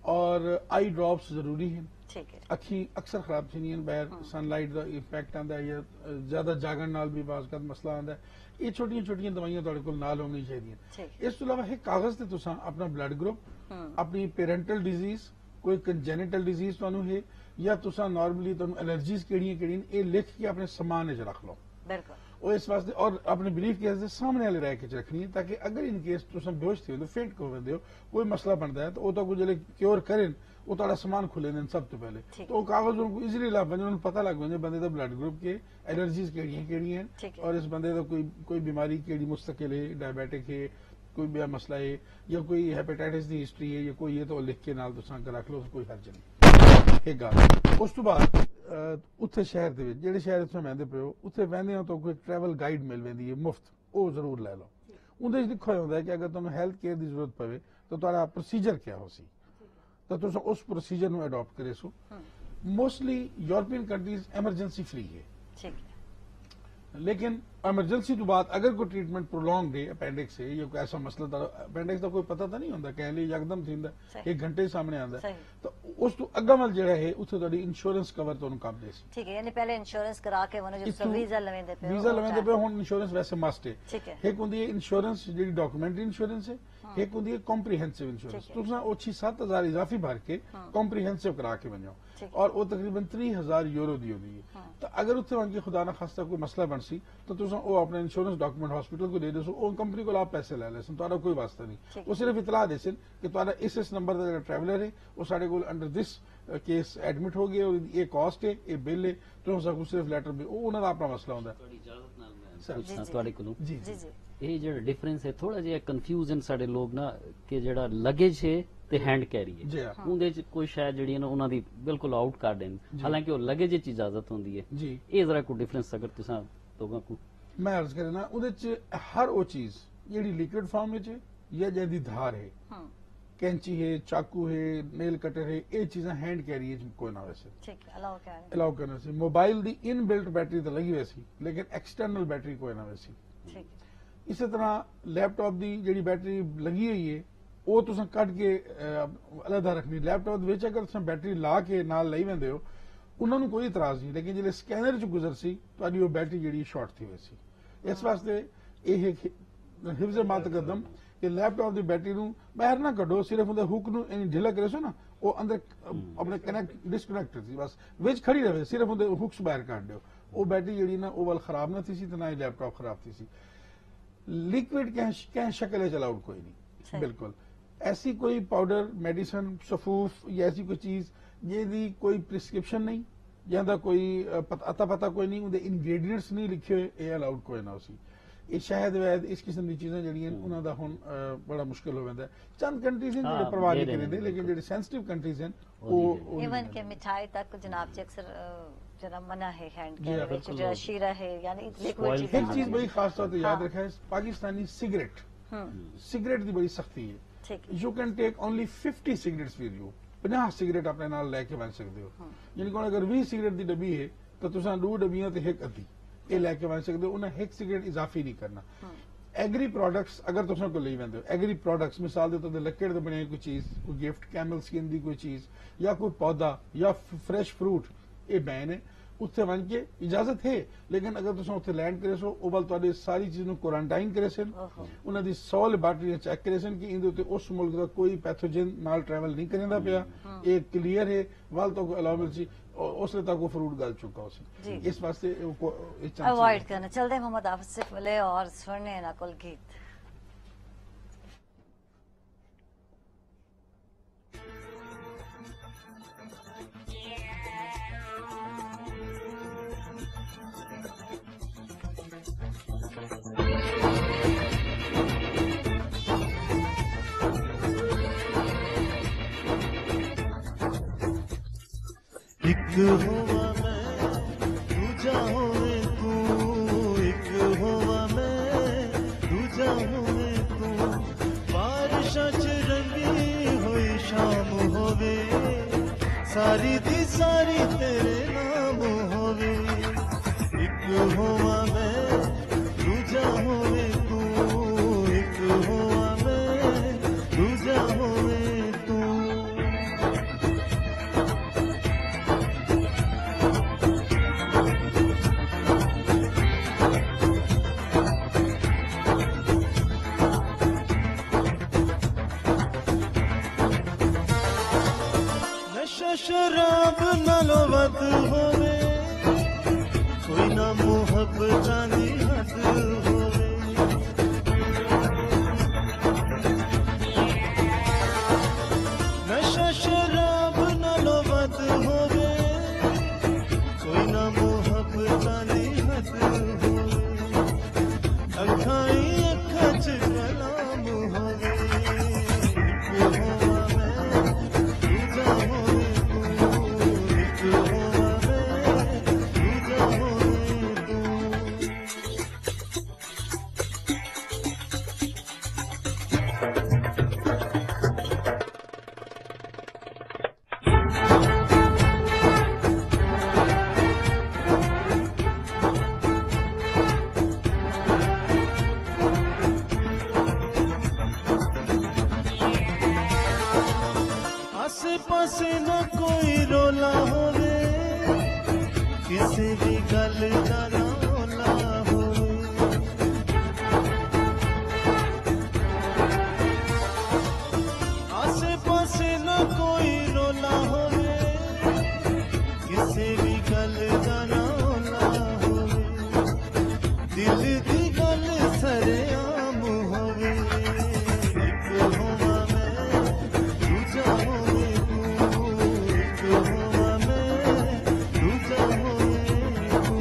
और आई ड्रॉप्स जरूरी है। ठीक है। अखी अक्सर खराब थी बाहर सनलाइट का इफेक्ट आता है या ज्यादा जागण नाल भी बाज़ का मसला आता है। ये छोटियां छोटियां दवाइयां तुहाडे कोल नाल होनी चाहिए। इस तो अलावा एक कागज ते तुसां अपना ब्लड ग्रुप, अपनी पेरेंटल डिजीज, कोई कंजेनिटल डिजीज तुहानू है या तुसां नॉर्मली तुहानू एलर्जीज केड़ियां ये लिख के अपने सामान च रख लो। बिल्कुल। और इस वास्ते और अपने बिलीफ केस के सामने वाले रह के रखनी है ताकि अगर इन केस तुम बेहोश थी हो फेंट को हो कोई मसला बनता है तो वो तो कुछ जो क्योर करें वो थोड़ा सामान खुले दें सब तो पहले तो वो कागज उनको इजीली ला बने उन्हें पता लग बने बंदे का ब्लड ग्रुप के एलर्जीज केड़ी हैं और इस बंदे का कोई बीमारी केड़ी मुस्तकिल है, डायबिटिक है, कोई भी मसला है या कोई हेपेटाइटिस की हिस्ट्री है या कोई ये तो लिख के नाल तुसां रख लो, कोई हर्ज नहीं। एक गल उस तो बाद उत्थे शहर दे विच जेड़े शहर तुसीं वहिंदे पे हो उत्थे वहिंदे हो तो कोई ट्रैवल गाइड मिल वेंदी है मुफ्त, वो जरूर ले लो। उहदे च लिखा होंदा है कि अगर तुहानूं हैल्थ केयर की जरूरत पवे तो तुहाडा प्रोसीजर क्या हो सी तो तुसीं उस प्रोसीजर नूं अडॉप्ट करे सो। Mostly European countries emergency free है। ठीक है। लेकिन एमरजेंसी तो बाद अगर कोई ट्रीटमेंट प्रोलॉन्ग है अपेंडिक्स है या कोई ऐसा मसला तो अपेंडिक्स का कोई पता तो नहीं होता कह लिए यकदम थी 1 घंटे सामने आता तो उस तो अग्गा वाल जेड़ा है उत्थे तुहाडी इंश्योरेंस कवर तुहानूं काम दे सी। ठीक है, यानी पहले इंश्योरेंस करा के वनो जो वीजा लवेंदे पे हुण इंश्योरेंस वैसे मस्ट है। ठीक है। एक हुंदी है इंश्योरेंस जेडी डॉक्यूमेंटरी इंश्योरेंस है, एक हुंदी है कॉम्प्रिहेंसिव इंश्योरेंस। तुसां ओ 6-7 हज़ार इजाफी भर के कॉम्प्रिहेंसिव करा के वनो और वो तकरीबन 3000 यूरो दी होंदी है। तो अगर उत्थे वन के खुदा ना खास्ता कोई मसला बन सी तो तुसां ओ अपने इंश्योरेंस डॉक्यूमेंट हॉस्पिटल को दे दो, ओ कंपनी को आप पैसे ले लेसन, तुहाडा कोई वास्ता नहीं। वो सिर्फ इतला देसन कि तुहाडा इस नंबर दा जेड़ा ट्रैवलर है वो साडे कोल अंडर दिस केस एडमिट हो गया और ये कॉस्ट है ये बिल है तो सब सिर्फ लेटर भी वो उन्हां दा अपना मसला हुंदा है। ਤੁਹਾਡੇ ਕੋਲੋਂ जी जी ਇਹ ਜਿਹੜਾ ਡਿਫਰੈਂਸ ਹੈ ਥੋੜਾ ਜਿਹਾ ਕਨਫਿਊਜ਼ਨ ਸਾਡੇ ਲੋਕ ਨਾ ਕਿ ਜਿਹੜਾ ਲਗੇਜ ਹੈ ਤੇ ਹੈਂਡ ਕੈਰੀ ਹੈ ਉਹਦੇ ਚ ਕੋਈ ਸ਼ਾਇਦ ਜਿਹੜੀ ਨਾ ਉਹਨਾਂ ਦੀ ਬਿਲਕੁਲ ਆਊਟ ਕਰ ਦੇਣ, ਹਾਲਾਂਕਿ ਉਹ ਲਗੇਜ ਚ ਇਜਾਜ਼ਤ ਹੁੰਦੀ ਹੈ ਜੀ। ਇਹ ਜ਼ਰਾ ਕੋਈ ਡਿਫਰੈਂਸ ਅਗਰ ਤੁਸੀਂ ਲੋਕਾਂ ਕੋ मैं अर्ज करे ना ਉਹਦੇ ਚ हर वो चीज ਜਿਹੜੀ लिक्विड फॉर्म ਵਿੱਚ या ਜਿਹਦੀ धार है, कैंची है, चाकू है, नेल कटर है, ये चीजें हैंड कैरी कोई ना वैसे ठीक है अलाउ करने से। Mobile the in built battery तो लगी वैसी लेकिन एक्सटर्नल बैटरी कोई ना वैसी। ठीक इसे तरह लैपटॉप की जी बैटरी लगी हुई है वो तुम कट के अलहदा रखनी। लैपटॉप विच अगर तुम बैटरी ला के नाल लई वेंदे हो उन्होंने कोई इतराज नहीं, लेकिन जो स्कैनर च गुजर सी तुहाडी वो बैटरी जी शॉर्ट थी हुई सी। इस वास्ते यह हिफ्ज़ मुतक़द्दम कि लैपटॉप की बैटरी नूं बाहर ना कढो, सिर्फ उहदे हुक नूं ढिला करे सो ना वो अंदर अपने कनैक्ट डिसकनैक्ट थी बस विच खड़ी रहे, सिर्फ उहदे हुक्स बाहर कढ दिओ। वो बैटरी जी ना वो वाल खराब ना थी सी ना ही लैपटॉप खराब थी सी। लिक्विड कह शक्ल अलाउड कोई नहीं बिल्कुल। ऐसी कोई पाउडर मेडिसिन सफूफ या ऐसी कोई चीज जिहदी कोई प्रिस्क्रिप्शन नहीं, जिहदा कोई अता पता कोई नहीं, उहदे इंग्रेडिएंट्स नहीं लिखे हुए, ये अलाउड कोई ना उसी। ये शहद वैद इस किस्म की चीज़ें जड़ियां उन्हां दा हुण बड़ा मुश्किल हो जाता है। चंद कंट्रीज हैं जो परवाह नहीं करेंदे, लेकिन जो सेंसिटिव कंट्रीज हैं वो इवन के मिठाई तक जनाब जी अक्सर जरा मना है हैंड के विच जो शीरा है यानी लिक्विड चीज़। एक चीज बड़ी खास तौर पे याद रखा है, पाकिस्तानी सिगरेट सिगरेट की बड़ी सख्ती है। You can take only 50 cigarettes with you, 50 cigarette अपने नाल लेके बन सकते हो। यानी कि अगर 20 सिगरेट की डब्बी है तो तुसां 2 डब्बियां ते एक अद्धी ये लैके बन सकते हो, उन्हें एक सिगरेट इजाफी नहीं करना। एग्री प्रोडक्ट्स अगर तुसां को ले वेंदे हो, एग्री प्रोडक्ट्स मिसाल दे तौर ते लकड़ ते बने कोई चीज, कोई गिफ्ट कैमल स्किन की कोई चीज या कोई पौधा या फ्रेश फ्रूट, ये बैन है। उत्थे वन के इजाजत है, लेकिन अगर तुम उत्थे लैंड करे सो वो वाल तुहाडी सारी चीज़ों क्वारंटाइन करे सन, उन्हां दी 100 लैबोरेटरी चेक करे सन कि इंदे उत्ते उस मुल्क का कोई पैथोजन नाल ट्रैवल नहीं करेंदा पिया। ये क्लियर है, वाल तो अलाउबल सी उसले तक वो फ्रूट गल चुका उसी। इस वास्ते अवॉइड करना। चलते मोहम्मद आफिस से मिले और सुनने ना कुल गीत। एक होवा मैं दूजा होवे तू, एक होवा मैं दूजा होवे तू, बारिशां च रंगी होई शाम होवे, सारी दी सारी तेरे नाम होवे। एक होवा मैं दूजा होवे तू, एक होवा मैं दूजा होवे तू। शराब नालो वध होवे, कोई ना मुहब्बतां दी हद होवे। नशा शराब नालो वध होवे, कोई ना मुहब्बतां दी हद होवे। अखां ही अखां च कलाम होवे, एक होवा मैं दूजा होवे। आसे पासे न कोई रोला होवे, किसी भी गल का ना रोला होवे। आसे पासे न कोई रोला होवे, किसी भी गल का ना रोला होवे। दिल दी गल सरेआम होवे, एक होवा मैं दूजा होवे तू, एक होवा मैं दूजा होवे तू।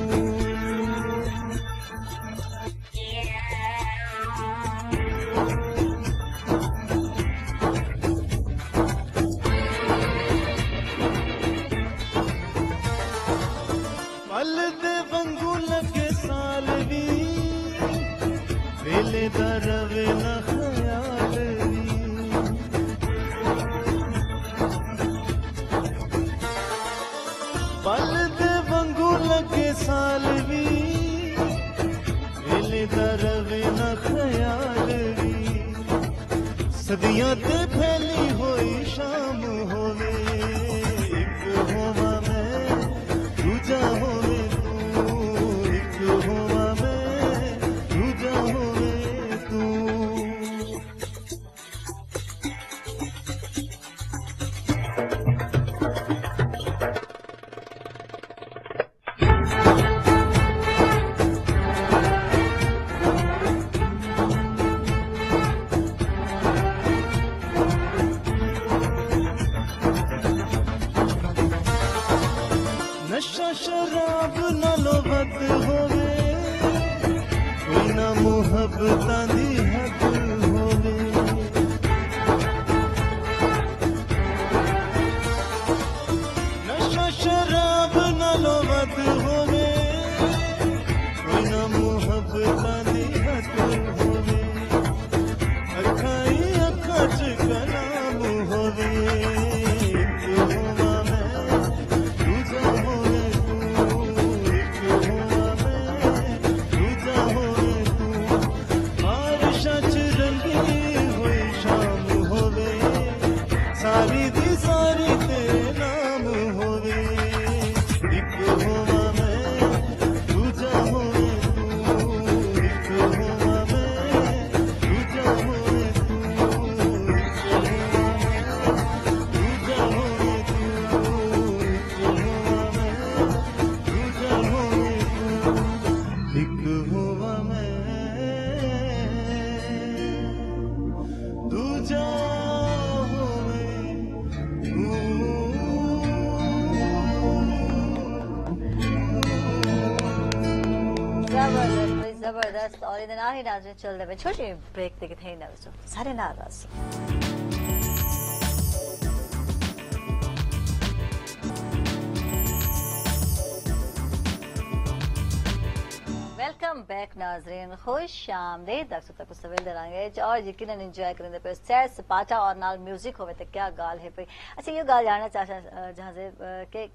गलियां ते फैली हुई शाम होवे एक होवा मैं दूजा होवे तू एक होवा मैं दूजा होवे तू नशा शराब नालों बद होवे कोई ना मुहब्बतां दी हद होवे नशा शराब नालों बद होवे कोई ना मुहब्बतां दी हद होवे अखाई अखां च कलाम होवे सारी दी सारी तेरे नाम होवे एक होवा मैं दूजा होवे तू एक होवा मैं दूजा होवे तू एक होवा मैं दूजा होवे तू एक होवा मैं दूजा होवे तू एक होवा मैं दूजा जबरदस्त और इधर ही नाज़रीन चल रहे छोटे ब्रेक देखे थे ना सारे नाराज वेलकम बैक नाज़रीन खुश आमदीद दर्शकों तक सवेल दरांगे और यकीनन एंजॉय करेंगे पे सैर सपाटा और नाल म्यूजिक होवे तो क्या गाल है पे अच्छा ये गाल जानना चाहता जहां से के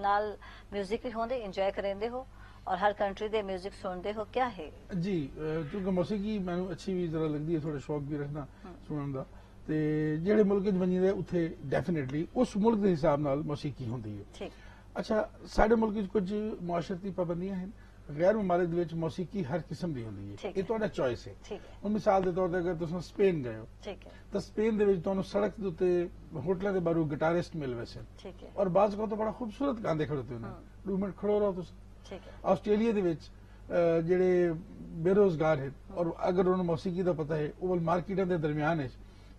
नाल म्यूजिक भी होंदे एंजॉय करेंदे हो और हर कंट्री दे म्यूजिक सुनते हो क्या है जी क्योंकि मौसीकी मैनू अच्छी भी जरा लगती है थोड़ा शौक भी रखना सुनने का ते जेड़े मुल्क च बनी दे उत्थे डेफिनेटली उस मुल्क के हिसाब नाल मौसीकी होंदी है अच्छा साडे मुल्क च कुछ मुआशरती पाबंदियां हैं गैर ममालिक दे विच मौसीकी हर किस्म दी होंदी है ये तुहाडा चॉइस है हुण मिसाल दे तौर ते अगर तुसीं स्पेन गए हो तो स्पेन दे विच तुहानू सड़क दे उत्ते होटलां दे बाहरों गिटारिस्ट मिल वैसे और बाज़ को तो बड़ा खूबसूरत गांदे खड़ोते होने 2 मिनट खड़ो रहो तुसीं ऑस्ट्रेलिया दे विच जेड़े बेरोजगार है और अगर उन्हें मौसीकी का पता है वो मार्केटां दे दरमियान है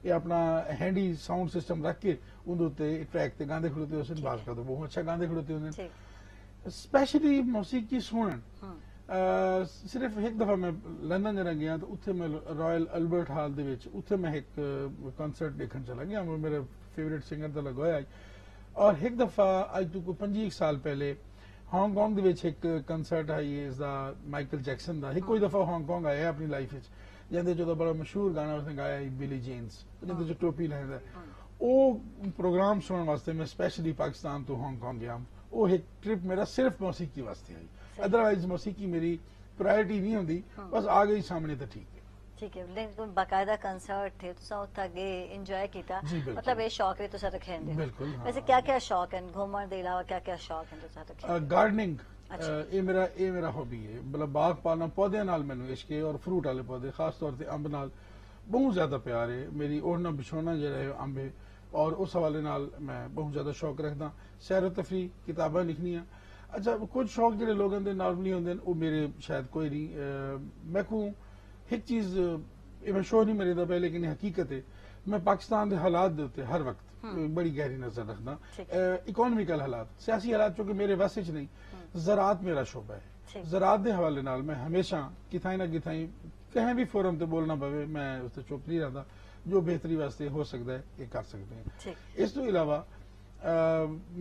ये अपना हैंडी साउंड सिस्टम रख के उनके ट्रैक ते गांदे खड़ोते होते बाज़ का तो बहुत अच्छा गांदे खड़ोते होते स्पेशली मौसीकी सुनन सिर्फ एक दफा मैं लंदन जरा गया तो उत्थे मैं रॉयल अल्बर्ट हॉल दे विच उत्थे मैं एक कॉन्सर्ट देखने चला गया वो मेरे फेवरेट सिंगर दा लगवाया और एक दफा आज तो 25 साल पहले हांगकांग दे विच एक कंसर्ट आई इसदा माइकल जैक्सन दा कोई दफा हांगकांग आया अपनी लाइफ विच जिंदे जो बड़ा मशहूर गाना उसने गाया बिली जीन्स जिंदे जो टोपी लैंदा ओ प्रोग्राम सुनने वास्ते मैं स्पेशली पाकिस्तान तो हांगकांग गया वो एक ट्रिप मेरा सिर्फ मौसीकी वास्ते आई अदरवाइज मौसीकी मेरी प्रायोरिटी नहीं होंदी बस आ गई सामने तो ठीक है लेकिन बाकायदा कंसर्ट थे तुसा उत्थे गए एंजॉय कीता मतलब ये शौक है तुसा रखेंदे बिल्कुल वैसे क्या क्या शौक है घूमने के अलावा क्या क्या शौक है तुसा रखे गार्डनिंग ये मेरा हॉबी है मतलब बाग पालना पौधे नाल मैनू इश्क है और फ्रूट वाले पौधे खास तौर से अंब नाल बहुत ज्यादा प्यार है मेरी ओढ़ना बिछोना जो है अंब है और उस हवाले नाल मैं बहुत ज्यादा शौक रखदा सैर तफरी किताबां लिखनियां अच्छा कुछ शौक जो लोगों के नॉर्मली होंगे वो मेरे शायद कोई नहीं मैं को एक चीज मैं शो नहीं मेरे पे लेकिन हकीकत है मैं पाकिस्तान के हालात दे उत्ते हर वक्त बड़ी गहरी नजर रखना इकोनॉमिकल हालात सियासी हालात चूंकि मेरे वस च नहीं ज़राअत मेरा शोबा है ज़राअत के हवाले नाल मैं हमेशा किथाई ना किथाई कहीं भी फोरम ते बोलना पवे मैं उसते चुप नहीं रहता जो बेहतरी वास्ते हो सकता है ये कर सकते हैं इस तो इलावा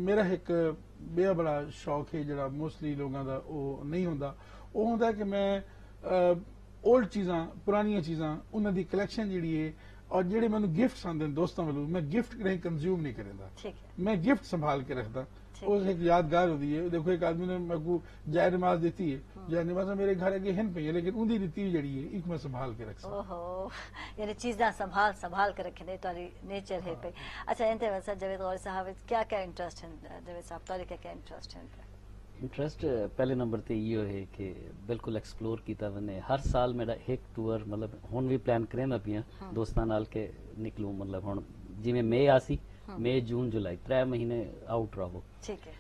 मेरा एक बेहद बड़ा शौक है जरा मोस्टली लोगों का वो नहीं होंदा वो होंदा कि मैं ओल्ड चीज़ां पुरानियां चीज़ां उन्हां दी कलैक्शन जिहड़ी है और ਜਿਹੜੇ ਮੈਨੂੰ ਗਿਫਟਸ ਆਉਂਦੇ ਨੇ ਦੋਸਤਾਂ ਵੱਲੋਂ ਮੈਂ ਗਿਫਟ ਨਹੀਂ ਕੰਜ਼ਿਊਮ ਨਹੀਂ ਕਰਿੰਦਾ मैं गिफ्ट संभाल के रखता उस एक यादगार होती है देखो एक आदमी ने मेरे को जय नमाज देती है जय नमाज मेरे घर अगे हिन पई है लेकिन उनकी रीति जड़ी है एक मैं संभाल के रख सकता ओहो यानी चीज़ा संभाल के रखने तुम्हारी नेचर है पे अच्छा इनते वैसा जावेद गौरी साहब क्या इंटरेस्ट है जावेद साहब तुम्हारे क्या इंटरेस्ट है इंटरेस्ट पहले नंबर ते यो है कि बिल्कुल एक्सप्लोर कीता वने हर साल मेरा एक टूर मतलब हुन भी प्लान करे ना पिया दोस्तां नाल के निकलूं मतलब हुन जिवें मई आसी मई जून जुलाई 3 महीने आउट रहो ठीक है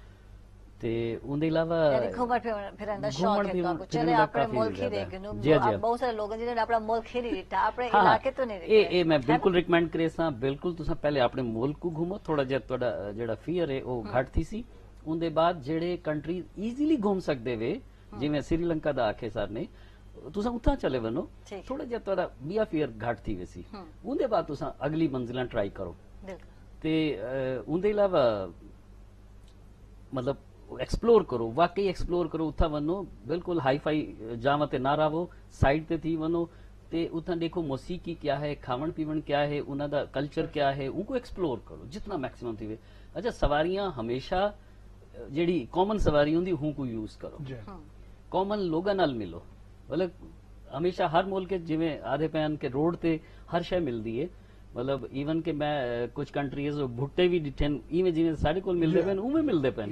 ते उनदे अलावा घूमण फिरन दा शौक है तो चले अपने मुल्क ही देख नु बहुत सारे लोग जिन्होंने अपना मुल्क ही नहीं देखा अपने इलाके तो नहीं देखा ए मैं बिल्कुल रिकमेंड करे सा बिल्कुल तुसा पहले अपने मुल्क को घूमो थोड़ा जिहा तोड़ा जेड़ा फियर है वो घट थी सी उनदे बाद जेड़े कंट्री इजीली घूम सकदे वे जिवें श्रीलंका दा आखे सर ने तुसा उथा चले वनो थोड़ा जिहा तोड़ा बिया फियर घट थी वैसी उनदे बाद तुसा अगली मंजिलां ट्राई करो ते उनदे अलावा मतलब एक्सप्लोर करो वाकई एक्सप्लोर करो उथा वनो बिल्कुल हाई फाई जावा ते ना रहो साइड ते थी वनो ते उथा देखो मौसीकी क्या है खावन पीवन क्या है उन्हां दा कल्चर क्या है उनको एक्सप्लोर करो जितना मैक्सिमम थी वे अच्छा सवारियां हमेशा जेड़ी कॉमन सवारी हुंदी हूं को यूज करो कॉमन लोगां नाल मिलो मतलब हमेशा हर मुल्क के जिवें आधे पैन के रोड ते हर शय मिलदी है मतलब इवन के मैं कुछ कंट्रीज भुट्टे भी डिठे इवें जिवें साडे कोल मिलदे पैन उवें मिलदे पैन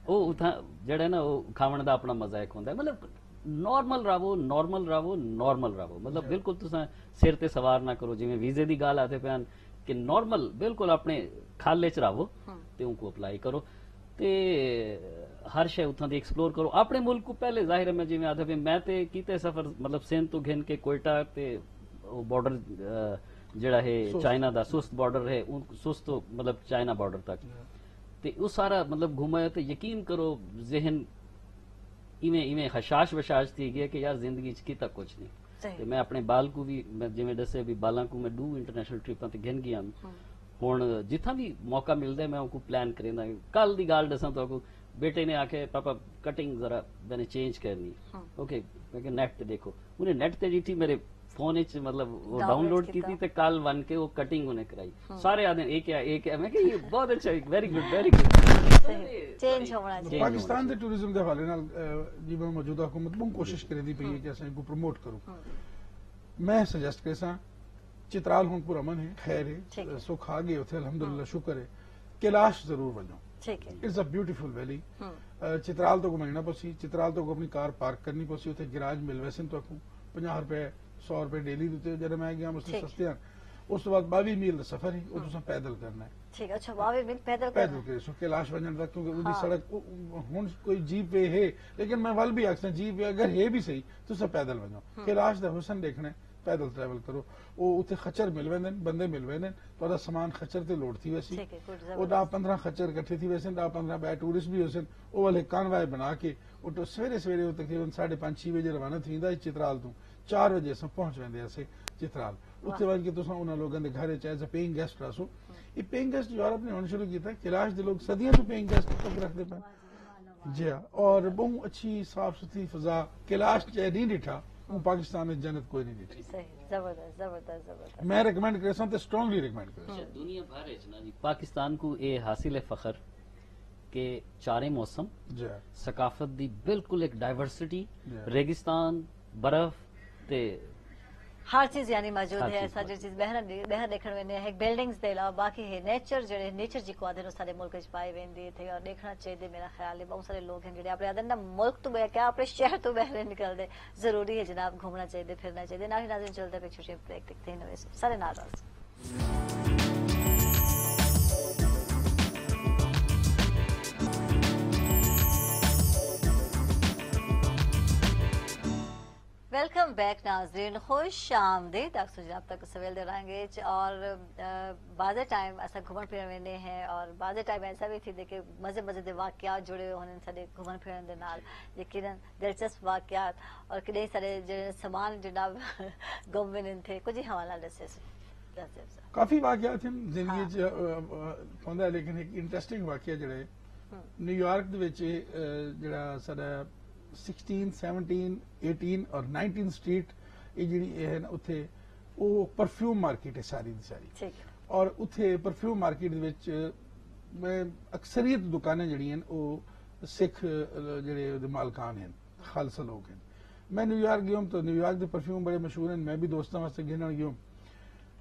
ओ उथा जेड़ा ना ओ खावण दा अपना मजा एक हुंदा मतलब नॉर्मल रहो मतलब बिल्कुल तुसा सिर ते सवार ना करो जिवें वीजे दी गाल आते पैन कि नॉर्मल बिल्कुल अपने खाले च रहो ते उनको अप्लाई करो ते हर शय उथा दी एक्सप्लोर करो अपने मुल्क को पहले जाहिर है मैं जिवें आधा पे मैं ते कीते सफर मतलब सिंध तो घिन के कोयटा ते बॉर्डर जेड़ा है चाइना दा सुस्त बॉर्डर है सुस्त तो मतलब चाइना बॉर्डर तक ते वो सारा मतलब घुमाया तो यकीन करो जहन इवें हशाश वशाश थी गया कि यार जिंदगी च कीता कुछ नहीं ते मैं अपने बाल को भी मैं जिवें दसे भी बालां को मैं 2 इंटरनेशनल ट्रिपां ते गिन गया हुण जिथा भी मौका मिलदा मैं उनको प्लान करेंदा कल दी गाल दसां तो बेटे ने आके पापा कटिंग जरा मैंने चेंज करनी ओके मैं नेट पे देखो उन्हें नेट ते दी मेरे फोन मतलब वो डाउनलोड की थी तो कल वन के वो कटिंग उन्हें कराई सारे आदमी एक है मैं कि ये बहुत अच्छा वेरी गुड चेंज होना चाहिए पाकिस्तान दे टूरिज्म दे हवाले नाल जी मैं मौजूदा हुकूमत बहुत कोशिश करदी पई है कि असें इनको प्रमोट करूं मैं सजेस्ट करसा चित्राल हुन पूरा मन है खैर है सुख आ गए उथे अल्हम्दुलिल्लाह शुक्र है कैलाश जरूर वजो ठीक है it's a beautiful valley Chitral तो घुमाना पसी चित्राल तो अपनी कार पार्क करनी पसी उथे गैराज मिल वैसे तो 50 रुपए 100 रुपए डेली दिते जब मैं गया मुझसे सस्ते हैं उस बाद 22 मील का सफर है वो तुसा पैदल करना है ठीक अच्छा 22 मील पैदल करे सो कैलाश वजन तक क्योंकि उनकी सड़क हुन कोई जीप वे है लेकिन मैं वल भी आखसा जीप वे अगर है भी सही तुसा पैदल वजो कैलाश दा हुसन देखना पैदल ट्रैवल करो वो उथे खच्चर मिल वेंदे बंदे मिल वेंदे तो सामान खच्चर ते लोड थी वैसी वो 10-15 खच्चर इकट्ठे थी वैसे 10-15 बै टूरिस्ट भी होसन वो वाले कानवाय बना के वो सवेरे सवेरे तकरीबन 5:30-6 बजे रवाना थींदा चित्राल तो 4 बजे अस पहुंच वेंदे असे चित्राल उत्थे बाद के तुसा उन लोगों दे घर चाहे पेइंग गेस्ट रसो ये पेइंग गेस्ट यूरोप ने होना शुरू किया कैलाश दे लोग सदियों तो पेइंग गेस्ट तक रखते पे जी हाँ और बहुत अच्छी साफ सुथरी फिजा कैलाश चाहे नहीं दिठा पाकिस्तान में जन्नत कोई नहीं दिखी जबरदस्त मैं रिकमेंड करसा ते स्ट्रांगली रिकमेंड करसा दुनिया भर है ना जी पाकिस्तान को ये हासिल है फखर के चारे मौसम सकाफत दी बिल्कुल एक डाइवर्सिटी रेगिस्तान बर्फ ते हर चीज यानी मौजूद है ऐसा जो चीज बहर देखण वेंदे है बिल्डिंग्स दे अलावा बाकी है नेचर जेडे नेचर जी को आदे सारे मुल्क च पाई वेंदी थे और देखना चाहिए मेरा ख्याल है बहुत सारे लोग हैं जेडे अपने आदन ना मुल्क तो क्या अपने शहर तो बहर निकलदे जरूरी है जनाब घूमना चाहिए फिरना चाहिए ना ही नाज़रीन चलते पे छोटे ब्रेक देखते हैं सारे नाराज वेलकम बैक नाजरीन खुश आमदीद अक्सर जनाब तक सवेल दे रहेंगे और बाज़े टाइम ऐसा घुमन फिरन वेंदे हैं और बाज़े टाइम ऐसा भी थी कि मज़े मज़े दे वाक़यात जुड़े होने सारे घुमन फिरन दे नाल यकीनन दिलचस्प वाक़यात और कितने सारे जो सामान जनाब गुम वेंदे थे कुछ ही हवाला दसे काफी वाक़यात हैं जिंदगी च होंदा लेकिन एक इंटरेस्टिंग वाक़या जेड़ा न्यूयॉर्क दे विच जेड़ा साडा 16, 17, 18 और 19 स्ट्रीट ये जी है ना उत्थे ਉਹ ਪਰਫਿਊਮ ਮਾਰਕੀਟ ਹੈ ਸਾਰੀ ਦੀ ਸਾਰੀ। ਠੀਕ ਹੈ। ਔਰ ਉੱਥੇ ਪਰਫਿਊਮ ਮਾਰਕੀਟ ਦੇ ਵਿੱਚ ਮੈਂ ਅਕਸਰੀਅਤ ਦੁਕਾਨਾਂ ਜਿਹੜੀਆਂ ਉਹ ਸਿੱਖ ਜਿਹੜੇ ਉਹਦੇ ਮਾਲਕਾਨ ਹਨ, ਖਾਲਸਾ ਲੋਕ ਹਨ। मैं न्यूयॉर्क गया तो न्यूयॉर्क के परफ्यूम बड़े मशहूर हैं, मैं भी दोस्तों वास्ते गिनन गया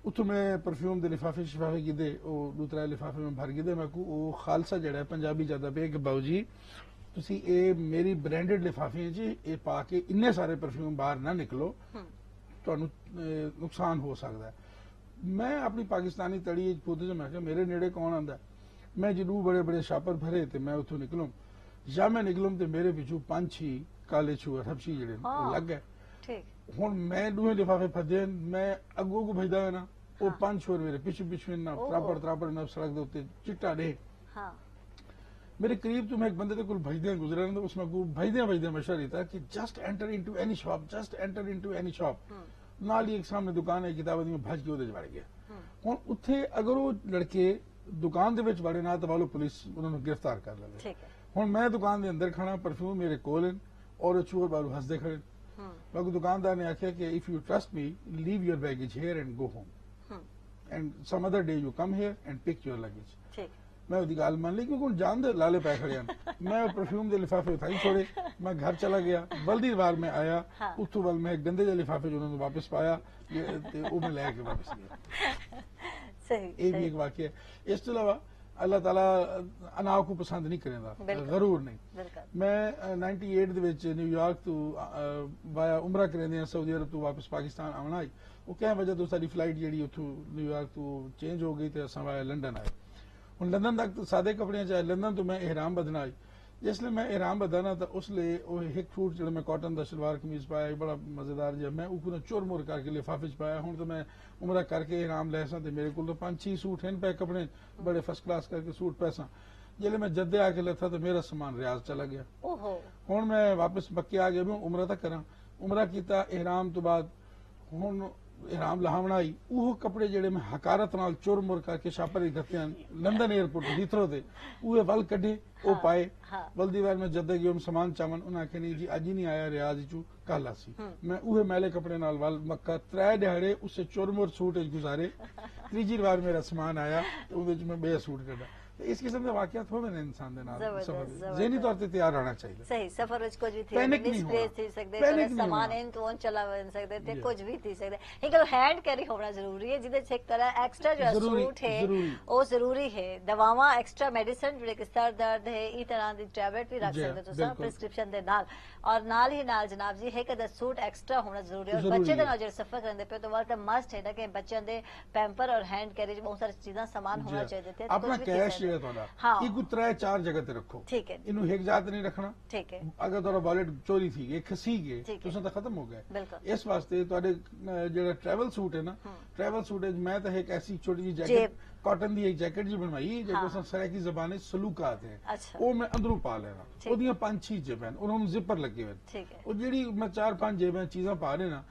उत्थों मैं परफ्यूम के लिफाफे शिफाफे कीते, दूसरा लिफाफे में भर कीते। मैं को खालसा जड़ा पंजाबी ज्यादा पे कि बाबू जी तुसी ये मेरी ब्रांडेड लिफाफे जी ये पा के इन्ने सारे परफ्यूम बाहर ना निकलो, तुहानू नुकसान हो सकता है। मैं अपनी पाकिस्तानी तड़ी पुत मैं मेरे नेड़े कौन आंदा, मैं जरूर बड़े बड़े छापर भरे तो मैं उतों निकलूं, या मैं निकलूं तो मेरे पिछू 5-6 काले छुआ हबशी जड़े लग गए। हुण मैं दूहे लिफाफे फदे, मैं अगों को भेजदा है ना वो 5 छोर मेरे पिछू पिछू ना त्रापड़ ना सड़क दे उत्ते चिट्टा डे। मेरे करीब तो मैं एक बंदे दे कोल भेजदे गुजरा ना, उसमें को भेजदे मशवरा देता कि just enter into any shop, just enter into any shop. नाल ही एक सामने दुकान है, किताब दी भज के ओदे च वड़ गया। हुण उत्थे अगर वो लड़के दुकान दे विच वड़े ना तो वालो पुलिस उन्होंने गिरफ्तार कर लवे। हुण मैं दुकान दे अंदर खड़ा, परफ्यूम मेरे कोल और चोर बारू हंसदे खड़े। मैं दुकानदार ने आख्या कि if you trust me leave your baggage here and go home and some other day you come here and pick your luggage. मैं उसकी गाल मान ली क्योंकि हुण जान दे लाले पै खड़े मैं परफ्यूम के लिफाफे उठाई छोड़े, मैं घर चला गया। बल्दी बार में आया उतों वाल मैं गंदे जे लिफाफे जो उन्होंने वापस पाया वो मैं लैके वापस गया। ये भी एक वाकया है। इस तो अलावा अल्लाह ताला अनाव को पसंद नहीं करेगा, जरूर नहीं। मैं 98 दे विच न्यूयॉर्क तो वाया उमरा करेंदे सऊदी अरब तो वापस पाकिस्तान आना आई। वो क्या वजह तो सारी फ्लाइट जी उतों न्यूयॉर्क तो चेंज हो गई तो अस वाया लंडन आए। हुण लंदन तक तो सादे कपड़े चाहे लंदन तो मैं एहराम बदना आई। जिसले मैं एहराम बदना तो उसले हिक सूट जो मैं कॉटन का सलवार कमीज पाया बड़ा मजेदार जब मैं ऊपर चुर मुर करके लिफाफे च पाया। हुण तो मैं उमरा करके एहराम लैसा तो मेरे को 5-6 सूट हैं पे कपड़े बड़े फर्स्ट क्लास करके सूट पैसा। जिले मैं जद्दे आके लथा तो मेरा सामान रियाज चला गया। हुण मैं वापस मक्के आ गया, मैं उमरा तक करा, उमरा किया एहराम तो बाद हुण एहराम लहावना आई। वो कपड़े जेडे मैं हकारत नाल चुर मुर करके छापर इकट्ठे लंदन एयरपोर्ट हीथरो ते उहे वल कढे वो पाए। बल्दी बार मैं जद्दे गयो सामान चावन, उन्हें आखे नहीं जी अज ही नहीं आया रियाज चू कल आसी। मैं उहे मैले कपड़े नाल वल मक्का 3 दिहाड़े उससे चुर मुर सूट गुजारे। तीजी बार मेरा सामान आया तो मैं बे सूट कढ़ा। इस किस्म के वाकयात हो मैंने इंसान दे नाल ज़हनी तौर पे तैयार रहना चाहिए। सही सफर विच कुछ भी थी मिसप्लेस थी सकदे ते सामान इन तो चला वन सकदे ते कुछ भी थी सकदे। एक हैंड कैरी होना जरूरी है जिदे एक तरह एक्स्ट्रा जो सूट है वो जरूरी है। दवावां एक्स्ट्रा मेडिसिन जेडे कि सर दर्द है ई तरह दी टैबलेट भी रख सकदे तुसा प्रिस्क्रिप्शन दे नाल। और नाल ही नाल जनाब जी एक अदा सूट एक्स्ट्रा होना जरूरी है। और बच्चे दे नाल जे सफर करंदे पे तो वाल मस्ट है कि बच्चों दे पैम्पर और हैंड कैरी बहुत सारी चीज़ां सामान होना चाहिए थे। अपना कैश इको 3-4 जगह ते रखो। ठीक है, इन्हू एक जात नहीं रखना। ठीक है, अगर तुहाडा वॉलेट चोरी थी गए खसी गए तुसां तां खत्म हो गए। इस वास्ते तुहाडे जेड़ा ट्रैवल सूट है ना, ट्रैवल सूट मैं तो एक ऐसी छोटी जी जैकेट कॉटन दी एक जैकेट जी बनवाई जो सराइकी ज़बान सलूकात है वो मैं अंदरों पा लेना। ओदियां 5-6 जेबां उन्होंने जिपर लगे हुए और जेड़ी मैं 4-5 जेबां चीज़ां पा लेना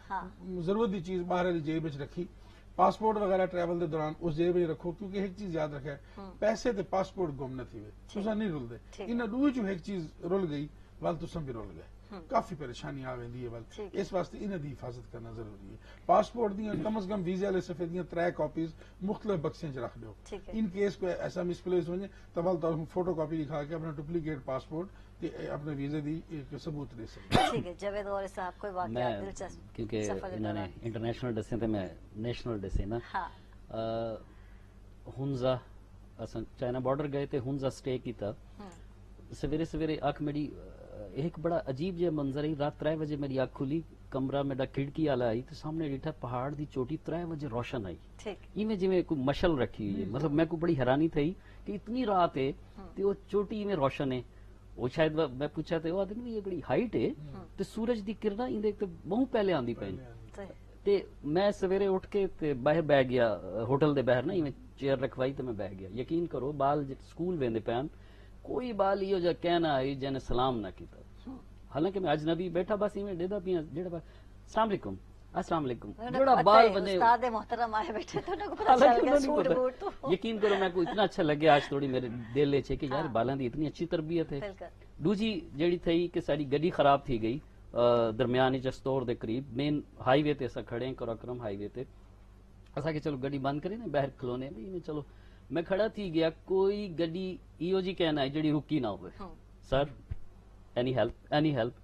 जरूरत दी चीज बाहर वाली जेब विच रखी। पासपोर्ट वगैरह ट्रैवल के दौरान उस जेब में रखो क्योंकि एक चीज याद रखे पैसे ते पासपोर्ट गुम न थी तुसा नहीं रुलते। इन दूए चो एक चीज रुल गई वाल तुसा भी रुल गए, काफी परेशानी आ वेंदी है वाल। इस वास्ते इन्हां दी हिफाजत करना जरूरी है। पासपोर्ट दी कम से कम वीजे वाले सफे दी 3 कॉपीज मुख्तलिफ बक्से च रख दो। इन केस कोई ऐसा मिसप्लेस हो जाए तो वाल तुहानू फोटो कॉपी दिखा के अपना डुप्लीकेट पासपोर्ट अपने वीजे दी एक सबूत दे सकते। ठीक है जावेद और साहब कोई वाकया दिलचस्प क्योंकि इन्होंने इंटरनेशनल दसे ते मैं नेशनल दसे ना। हुंजा असन चाइना बॉर्डर गए थे, हुंजा स्टे किया। सवेरे सवेरे अख मेरी एक बड़ा अजीब जो मंजर है। रात 3 बजे मेरी अख खुली, कमरा मेरा खिड़की वाला आई तो सामने डिठा पहाड़ की चोटी 3 बजे रोशन आई। इवें जिवें कोई मशल रखी हुई है। मतलब मैं को बड़ी हैरानी थी कि इतनी रात है तो वो चोटी इवें रोशन है। वो शायद मैं पूछा तो आदमी ये बड़ी हाइट है तो सूरज की किरणा इंदे ते बहुत पहले आंदी पई। ते मैं सवेरे उठ के ते बाहर बह गया होटल दे बाहर ना इवें चेयर रखवाई तो मैं बह गया। यकीन करो बाल स्कूल वेंदे पैन कोई बाल इहो जा कहना आई जने सलाम ना कीता। हालांकि मैं अजनबी बैठा बस इवें डेदा पिया जेड़ा अस्सलाम वालेकुम अस्सलाम वालेकुम जोड़ा बाल बने उस्ताद मोहतरम आए बैठे तो ना पता चल गया सूट बूट तो। यकीन करो मैं को इतना अच्छा लगे आज थोड़ी मेरे दिल च कि यार बालां दी इतनी अच्छी तरबियत है। दूजी जेड़ी थी कि साडी गड्डी खराब थी गई दरमियानी जस्तौर दे करीब मेन हाईवे ते असां खड़े कराक्रम हाईवे ते असा कि चलो गड्डी बंद करी ना बाहर खलोने भी चलो मैं खड़ा थी गया कोई गड्डी इो जी कहना है जी रुकी ना हो सर एनी हेल्प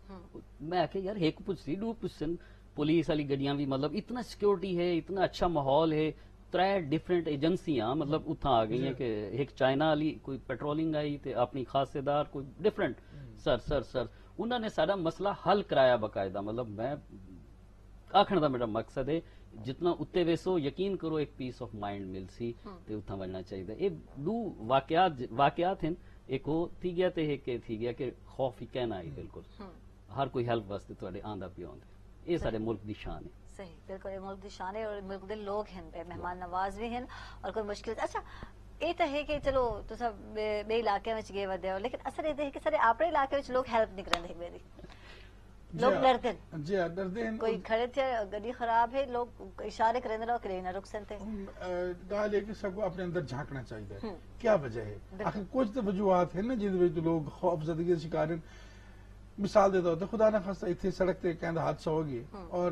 मैं आखे यार एक पुछती डू पुछन पुलिस वाली गड्डियां भी मतलब इतना सिक्योरिटी है इतना अच्छा माहौल है 3 डिफरेंट एजेंसियां मतलब उथा आ गई हैं कि एक चाइना वाली कोई पेट्रोलिंग आई ते अपनी खासेदार कोई डिफरेंट सर उन्होंने सारा मसला हल कराया बकायदा मतलब मैं आखण दा मेरा मकसद है जितना उत्ते वेसो यकीन करो एक पीस ऑफ माइंड मिल सी ते उथा बनना चाहिए ये दो वाकयात हैं एक वो थी गया ते एक थी गया कि खौफ ही कहना आई बिल्कुल हर कोई हेल्प वास्ते तुहाडे आंदा पिया होंदा ये सारे मुल्क दी शान है सही बिल्कुल मुल्क दी शान है और मुल्क दे लोग हैं पे मेहमान नवाज भी हैं और कोई मुश्किल अच्छा ये तो है कि चलो तुसा बे इलाके में गए वदे हो लेकिन असर ये है कि सारे अपने इलाके में लोग हेल्प नहीं करते मेरी लोग डरते हैं जी डरते हैं कोई खड़े थे गड्डी खराब है लोग इशारे करेंगे रहो कि ना रुक सकते गाल है कि सबको अपने अंदर झांकना चाहिए क्या वजह है आखिर कुछ तो वजूहत है ना जिंदे लोग खौफजदगी के शिकार हैं मिसाल देता होता खुदा ना खासा इतने सड़क ते कहंदा हादसा हो गया और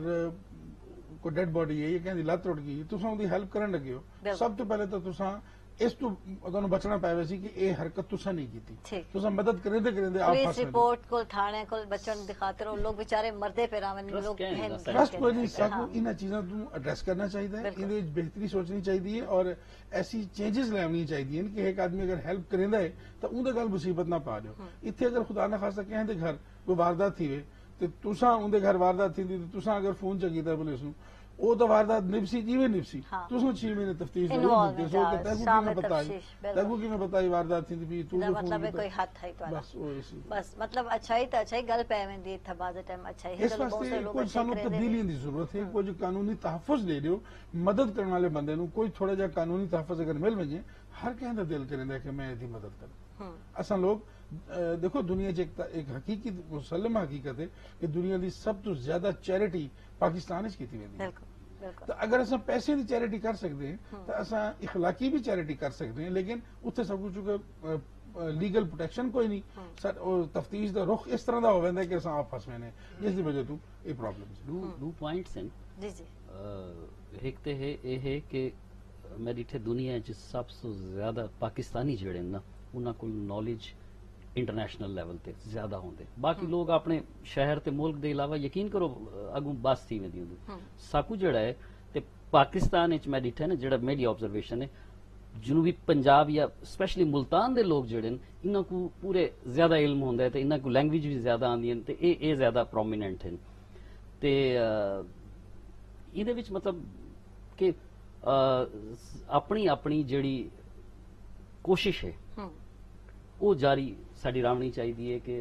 कोई डेड बॉडी है ये कहंदी लत टुट गई तुसा उनकी हेल्प करन लगे हो सब तो पहले तो तुसा इस तो बचना पावे सी कि ये हरकत तुसा नहीं की तुसा मदद करेंदे आप पुलिस रिपोर्ट को थाने को बचन दी खातिर लोग बेचारे मरदे पे रावन लोग ट्रस्ट कोई नहीं सबको इन चीजों को एड्रेस करना चाहिए इनदे बेहतरी सोचनी चाहिए और ऐसी चेंजेस लानी चाहिए कि एक आदमी अगर हेल्प करेंदा है तो उनदे गल मुसीबत ना पा लियो इत्थे अगर खुदा ना खासा कहंदे घर कोई वारदात थी वे ते तुसा उनदे घर वारदात थी तो तुसा अगर फोन च कीता पुलिस नु वो तो वारदात निपसी जीवे निपसी तुसो 6 महीने तफ्तीश जरूर देते सो कि तगु की मैं बताई वारदात थी भी तू मतलब कोई हाथ है तो बस मतलब अच्छाई तो अच्छाई गल पे में दी था बाज़ टाइम अच्छाई है इस वास्ते कोई सानू तब्दीली दी जरूरत है कोई कानूनी तहफ्फुज दे दियो मदद करने वाले बंदे नु कोई थोड़ा जा कानूनी तहफ्फुज अगर मिल वजे हर कहंदा दिल करेंदा कि मैं इदी मदद करूं असा लोग देखो दुनिया एक हकीकी मुसलम हकीकत है कि दुनिया की सब तो ज्यादा चैरिटी पाकिस्तान की तो अगर अस पैसे की चैरिटी कर सकते हैं तो अस इखलाकी भी चैरिटी कर सकते हैं लेकिन उत्थे सब कुछ लीगल प्रोटेक्शन कोई नहीं और तफ्तीश का रुख इस तरह का हो कि अस आप फस मैंने जिसकी वजह तो ये प्रॉब्लम दो पॉइंट्स हैं जी जी एक तो है कि मेरी इत्थे दुनिया च सबसे ज्यादा पाकिस्तानी जेड़े ना उन्हां कोल नॉलेज इंटरनेशनल लेवल ते ज्यादा होंदे बाकी लोग अपने शहर ते मुल्क दे अलावा यकीन करो अगू बस थी में दी साकू जेड़ा है ते पाकिस्तान च मैं डिठा ना जेड़ा मेरी ऑब्जर्वेशन है जनूबी पंजाब या स्पेशली मुल्तान दे लोग जेड़े इन्हां को पूरे ज्यादा इल्म होंदा है ते इन्हां को लैंग्वेज भी ज्यादा आंदी है ते ए ज्यादा प्रोमिनेंट है ते इहदे विच मतलब कि अपनी अपनी जेड़ी कोशिश है वो जारी साड़ी रावनी चाहिए कि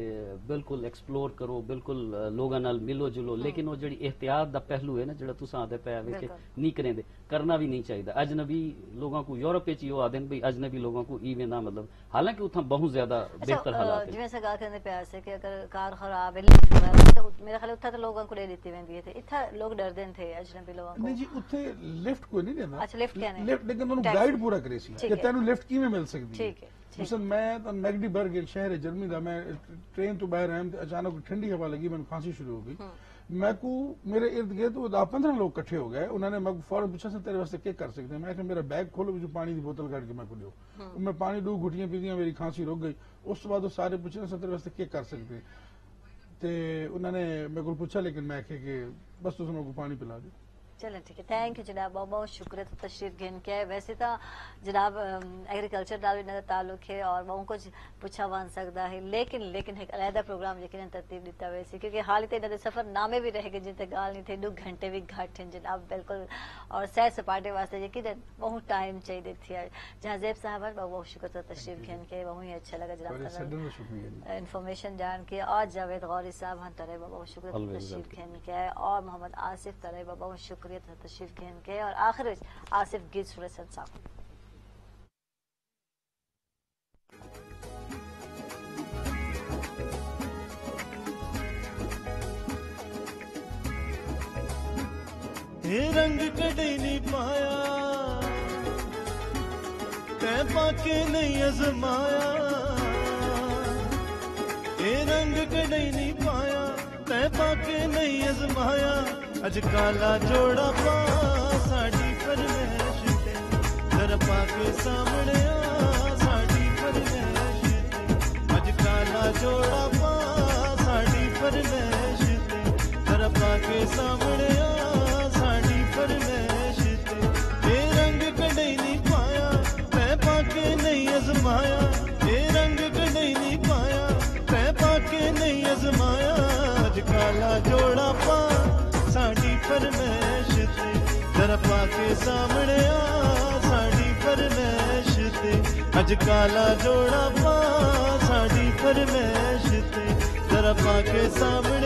बिल्कुल एक्सप्लोर करो बिल्कुल लोगों नाल मिलो जुलो लेकिन वो जी एहतियात दा पहलू है ना जो तुस आदे पे नहीं करेंदे करना भी नहीं चाहिए अजनबी लोगों को यूरोप आदे भाई अजनबी लोगों को ई ना मतलब हालांकि उतना बहुत ज्यादा बेहतर हालात है जिवें गल करने पे से कि अगर कार खराब है लिफ्ट खराब है तो मेरे ख्याल उठा तो लोगों को ले देती वेंदी थे इथा लोग डरदे थे अजनबी लोगों को नहीं जी उथे लिफ्ट कोई नहीं देना अच्छा लिफ्ट कहने लिफ्ट लेकिन उन्होंने गाइड पूरा करे सी कि तेनु लिफ्ट किवें मिल सकदी ठीक है मिसल मैं तो मैगडीबर्ग एक शहर है जर्मनी का मैं ट्रेन तो बाहर आया अचानक ठंडी हवा लगी मैंने खांसी शुरू हो गई मैं को मेरे इर्द गिर्द 15 लोग इकट्ठे हो गए उन्होंने मैं फौरन पूछा तेरे वास्ते क्या कर सकते हैं मैं मेरा बैग खोलो जो पानी की बोतल काट के मैं को दो मैं पानी 2 घुटियां पीतियां मेरी खांसी रुक गई उस बाद सारे पूछे तेरे वास्ते क्या कर सकते हैं तो उन्होंने मेरे को पूछा लेकिन मैं आखे कि बस तुम मेरे को पानी पिला दो चलो ठीक है थैंक यू जनाब बहुत बहुत शुक्रिया तो तशरीफ घेन के वैसे तो जनाब एग्रीकल्चर नाल भी इन्हां दा ताल्लुक है और बहुत कुछ पूछा वन सकता है लेकिन एक अलहदा प्रोग्राम यकीन तरतीब दिता वैसे क्योंकि हाल ही इन्हां दे सफर नामे भी रह गए जिते गाल नहीं थे 2 घंटे भी घट हैं जनाब बिल्कुल और सैर सपाटे वास्ते यकीन बहुत टाइम चाहिए थी जहाँ ज़ैब साहब बहुत बहुत शुक्रिया तो तशरीफ घेन के बहुत ही अच्छा लगा जनाब इन्फॉर्मेशन जान के और जावेद गौरी साहब हाँ तरह बहुत शुक्रिया तो तशरीफ घेन के और मोहम्मद आसिफ तरह बहुत शुक्रिया तशरीफ घेन के और आखिर आसिफ गीत सूरज साहब रंग कदे नहीं पाया तै पाके नहीं अजमाया रंग कदे नहीं पाया तै पाके नहीं अजमाया अज काला जोड़ा पा साड़ी पर मैं पा के सामने साड़ी फरमैश ते अज काला जोड़ा पा साड़ी फरमैश ते जरा पा के सामने साड़ी फरमैश ते ये रंग कढ़ई नहीं पाया मैं पाके नहीं अजमाया ये रंग कढ़ई नहीं पाया मैं पाके नहीं अजमाया अज काला जोड़ा पा साड़ी फरमैश ते जरा पाके सामने साड़ी फरमैश ते अज काला जोड़ा पा साड़ी फरमैश ते जरा पाके सामने